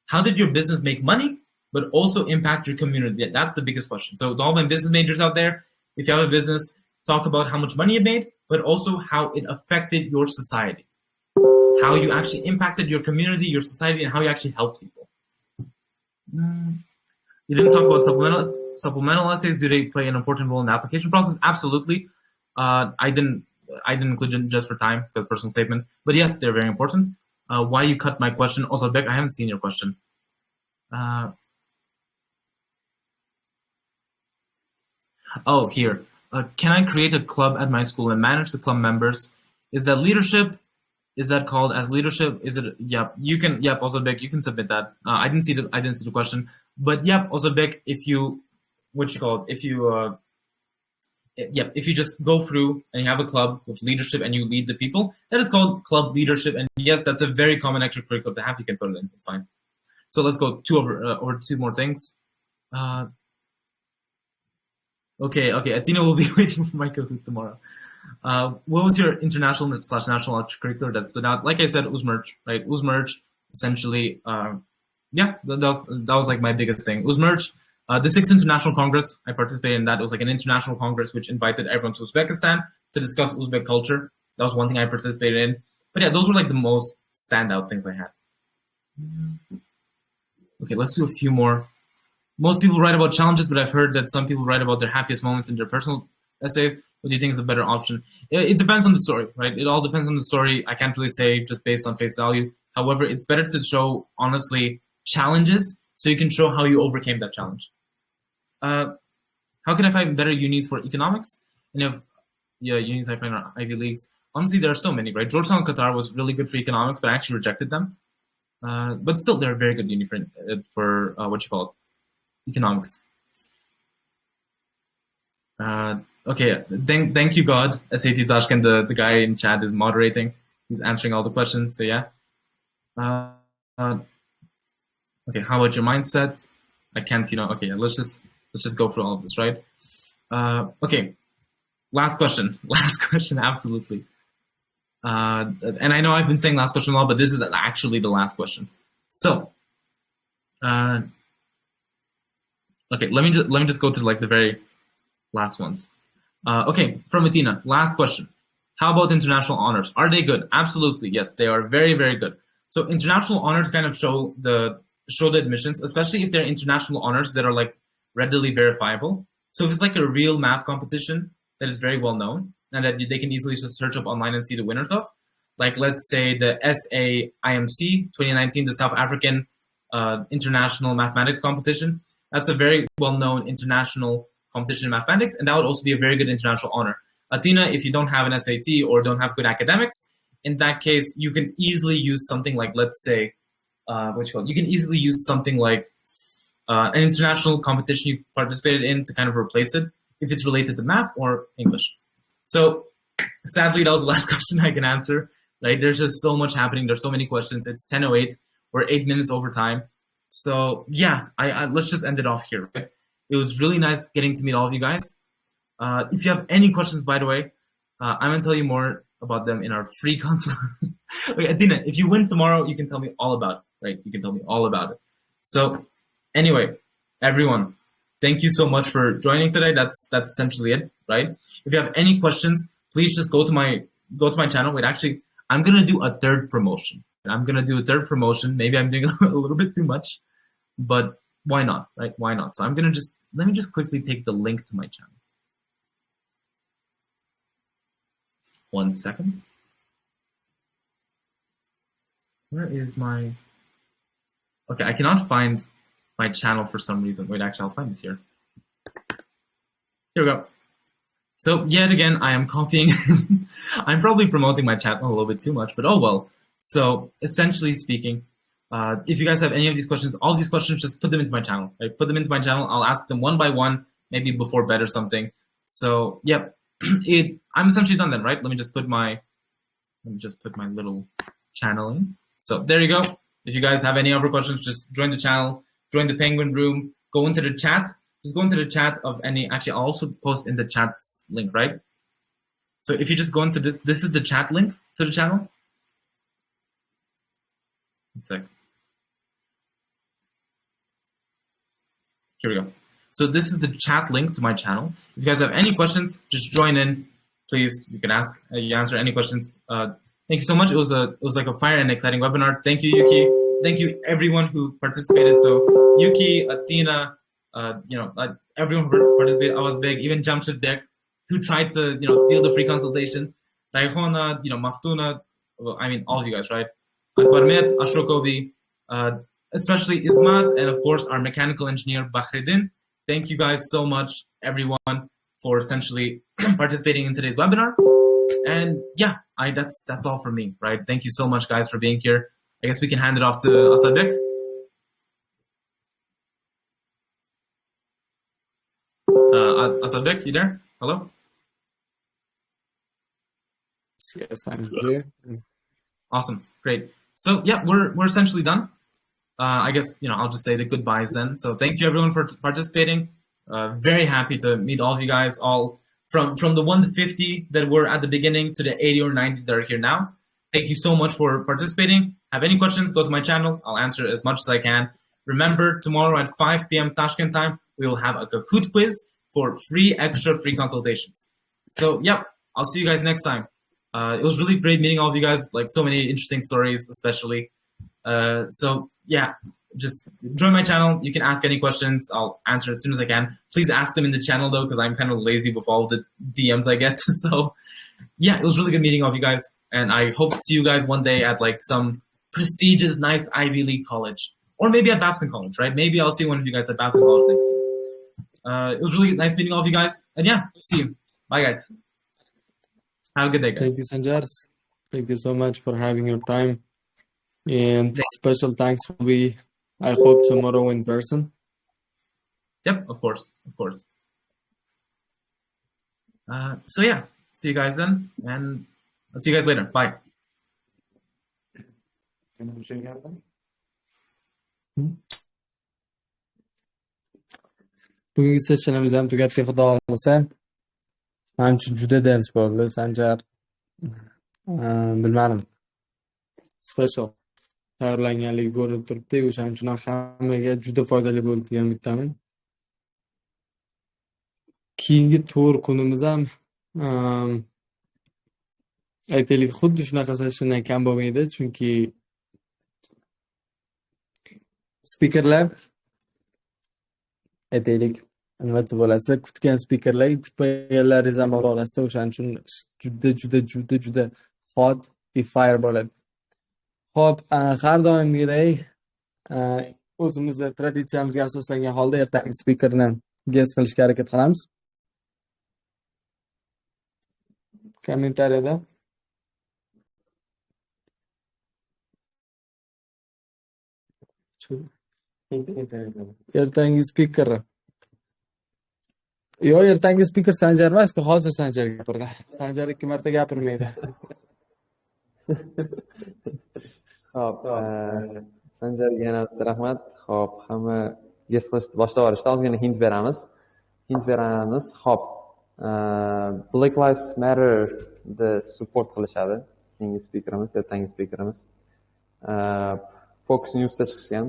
A: How did your business make money, but also impact your community? That's the biggest question. So to all my business majors out there, if you have a business, talk about how much money you made, but also how it affected your society. How you actually impacted your community, your society, and how you actually helped people. You didn't talk about supplemental essays. Do they play an important role in the application process? Absolutely. I didn't include them just for time, because personal statement. But yes, they're very important. Why you cut my question? Also, Beck, I haven't seen your question. Oh, here. Can I create a club at my school and manage the club members? Is that leadership? Is that called as leadership? Is it? Yep. You can. Yep. Also, Beck, you can submit that. I didn't see the question. But yep. Also, Beck, if you, if yeah, if you just go through and you have a club with leadership and you lead the people, that is called club leadership. And yes, that's a very common extracurricular to have. You can put it in. It's fine. So let's go over two more things. Okay. Athena will be waiting for my Kahoot tomorrow. What was your international/national extracurricular that stood out? Like I said, Uzmerch, right? Uzmerch, essentially, yeah, that was like my biggest thing. Uzmerch, the 6th International Congress, I participated in that. It was like an international congress which invited everyone to Uzbekistan to discuss Uzbek culture. That was one thing I participated in. But yeah, those were like the most standout things I had. Okay, let's do a few more. Most people write about challenges, but I've heard that some people write about their happiest moments in their personal essays. What do you think is a better option? It depends on the story, right? It all depends on the story. I can't really say just based on face value. However, it's better to show, honestly, challenges so you can show how you overcame that challenge. How can I find better unis for economics? And if unis I find are Ivy Leagues. Honestly, there are so many, right? Georgetown, Qatar was really good for economics, but I actually rejected them. But still, they're a very good uni for what you call it, economics. Okay, thank you, God. SATashkent, the guy in chat is moderating. He's answering all the questions. So yeah. Okay, how about your mindset? I can't, okay, let's just go through all of this, right? Okay, last question, absolutely. And I know I've been saying last question a lot, but this is actually the last question. So, okay, let me just go to like the very last ones. Okay, from Athena, last question. How about international honors? Are they good? Absolutely, yes, they are very, very good. So international honors kind of show the admissions, especially if they're international honors that are like readily verifiable. So if it's like a real math competition that is very well known and that they can easily just search up online and see the winners of, like let's say the SAIMC 2019, the South African International Mathematics Competition. That's a very well-known international competition in mathematics, and that would also be a very good international honor. Athena, if you don't have an SAT or don't have good academics, in that case, you can easily use something like, let's say, you can easily use something like an international competition you participated in to kind of replace it if it's related to math or English. So sadly, that was the last question I can answer. Right? There's just so much happening. There's so many questions. It's 10:08. We're 8 minutes over time. So yeah, let's just end it off here. Right? It was really nice getting to meet all of you guys. If you have any questions, by the way, I'm going to tell you more about them in our free consult. Okay, Athena, if you win tomorrow, you can tell me all about it, right? You can tell me all about it. So anyway, everyone, thank you so much for joining today. That's essentially it, right? If you have any questions, please just go to my channel. Wait, actually, I'm going to do a third promotion. Maybe I'm doing a little bit too much, but why not, right? Why not? So let me just quickly take the link to my channel. 1 second. Where is my... Okay, I cannot find my channel for some reason. Wait, actually, I'll find it here. Here we go. So yet again, I am copying. I'm probably promoting my channel a little bit too much, but oh well. So essentially speaking, if you guys have any of these questions, all these questions, just put them into my channel. Right? Put them into my channel. I'll ask them one by one, maybe before bed or something. So yep, I'm essentially done then, right? Let me just put my little channel in. So there you go. If you guys have any other questions, just join the channel, join the Penguin Room, go into the chat. Just go into the chat of any. Actually, I'll also post in the chat link, right? So if you just go into this is the chat link to the channel. 1 sec. Here we go. So this is the chat link to my channel. If you guys have any questions, just join in, please. You can ask, you answer any questions. Thank you so much. It was like a fire and exciting webinar. Thank you, Yuki. Thank you everyone who participated. So Yuki, Athena, everyone who participated. I was big. Even Jamshid Bek, who tried to steal the free consultation. Raihona, Maftuna. Well, I mean all of you guys, right? Akbarmet, Ashrokobi, especially Ismat, and of course our mechanical engineer Bahreddin. Thank you guys so much, everyone, for essentially participating in today's webinar. And yeah, that's all from me, right? Thank you so much, guys, for being here. I guess we can hand it off to Asadbek. Asadbek, you there? Hello?
B: Yes, I'm clear.
A: Awesome, great. So yeah, we're essentially done. I guess I'll just say the goodbyes then. So thank you everyone for participating. Very happy to meet all of you guys, all from the 1 to 50 that were at the beginning to the 80 or 90 that are here now. Thank you so much for participating. Have any questions, go to my channel. I'll answer as much as I can. Remember, tomorrow at 5 p.m. Tashkent time, we will have a Kahoot quiz for free consultations. So, yep, I'll see you guys next time. It was really great meeting all of you guys, like so many interesting stories, especially. So, yeah, just join my channel. You can ask any questions. I'll answer as soon as I can. Please ask them in the channel, though, because I'm kind of lazy with all the DMs I get. So, yeah, it was really good meeting all of you guys. And I hope to see you guys one day at like some prestigious, nice Ivy League college. Or maybe at Babson College, right? Maybe I'll see one of you guys at Babson College next year. It was really nice meeting all of you guys. And yeah, see you. Bye, guys. Have a good day, guys.
B: Thank you, Sanjar. Thank you so much for having your time. And special thanks will be, I hope, tomorrow in person.
A: Yep, of course, of course. So yeah, see you guys then, and I'll see you guys later. Bye.
B: Bugungi sessionimiz ham tugatdik, xudo xohlasa. Men uchun juda dars bo'ldi, Sanjar. Bilmadim. Special tayyorlanganligi ko'rinib turibdi. O'shaning uchun hammaga juda foydali bo'ldi degan umiddaman. Keyingi to'r kunimiz ham aytaylik, xuddi shunaqa sessiondan kam bo'lmaydi, chunki spikerlar aytaylik, nima deb bo'lasa, kutgan spikerlar, kutmaganlaringiz ham bor orasida, o'shaning uchun juda hot fire bo'ladi. Xo'p, har doimgidek o'zimizni traditsiyamizga asoslangan holda ertangi spikerni guess qilishga harakat qilamiz. Kommentariyada ertangi spiker. Yo'q, ertangi spiker Sanjar emas-ku, hozir Sanjar gapirdi. Sanjar 2 marta gapirmaydi.
G: Xo'p, Sanjarga yana bitta rahmat. Xo'p, hamma guess qilishni boshlab yuborishdi. Ozgina hint beramiz. Xo'p, Black Lives Matter the support qilishadi. Keyingi spikerimiz, ertangi spikerimiz. Fox News'da chiqishgan.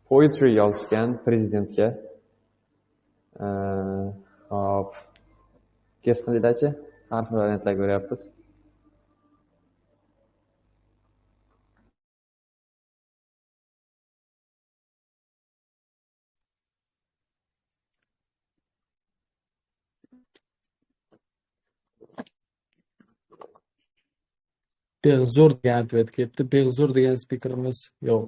G: Poetry yozishgan prezidentga. Hop. Guess qilinglar-chi? Har xil variantlar ko'ryapmiz.
B: Beg'zur degan atvet kelibdi. Beg'zur degan spikerimiz yo'q.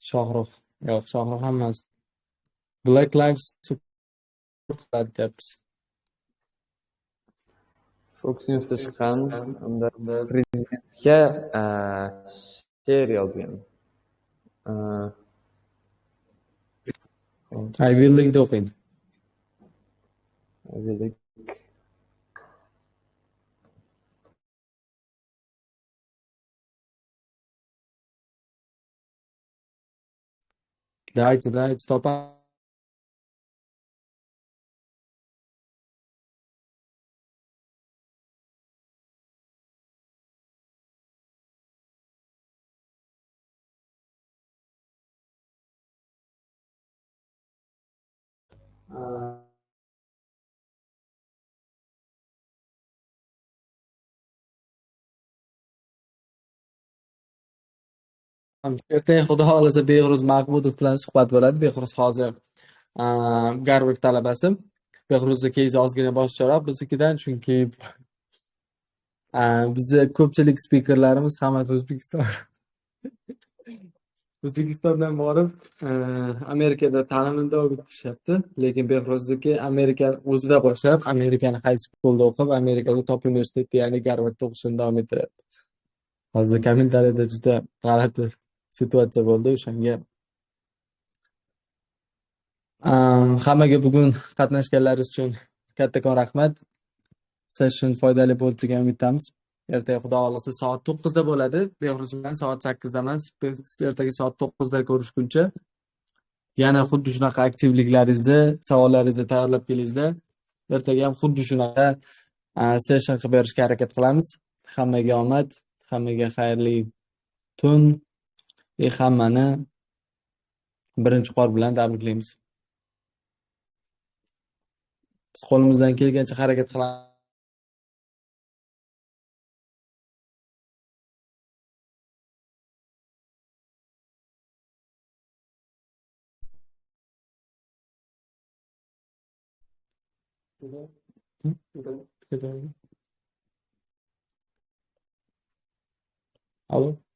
B: Shohrux. Yo'q, Shohrux emas. Black Lives support deyapmiz.
G: Fox News'da chiqqan, unda prezidentga she'r yozgan.
B: Ivy League'da o'qiydi. Daydi, topam. Ertaga xudo xohlasa Behruz Mahmudov bilan suhbat bo'ladi. Behruz hozir Garvard talabasi. Behruzning keyzi ozgina boshqaroq biznikidan, chunki bizni ko'pchilik spikerlarimiz hammasi O'zbekistondan borib Amerikada ta'limni davom ettirishyapti. Lekin Behruzniki Amerika o'zida boshlab, Amerikani high schoolda o'qib, Amerikada top universitetda, ya'ni Garvardda o'qishini davom ettiryapti. Hozir kommentariyada juda g'alati situatsiya bo'ldi o'shanga. Hammaga bugun qatnashganlaringiz uchun kattakon rahmat. session foydali bo'ldi degan umiddamiz. Ertaga xudo xohlasa soat 9da bo'ladi. Behruz bilan soat 8da emas. Ertaga soat 9da ko'rishguncha yana xuddi shunaqa aktivliklaringizni, savollaringizni tayyorlab kelingizlar. Ertaga ham xuddi shunaqa session qilib berishga harakat qilamiz. Hammaga omad, hammaga xayrli tun va hammani birinchi qor bilan tabriklaymiz. Biz qo'limizdan kelgancha harakat qilamiz. Allo.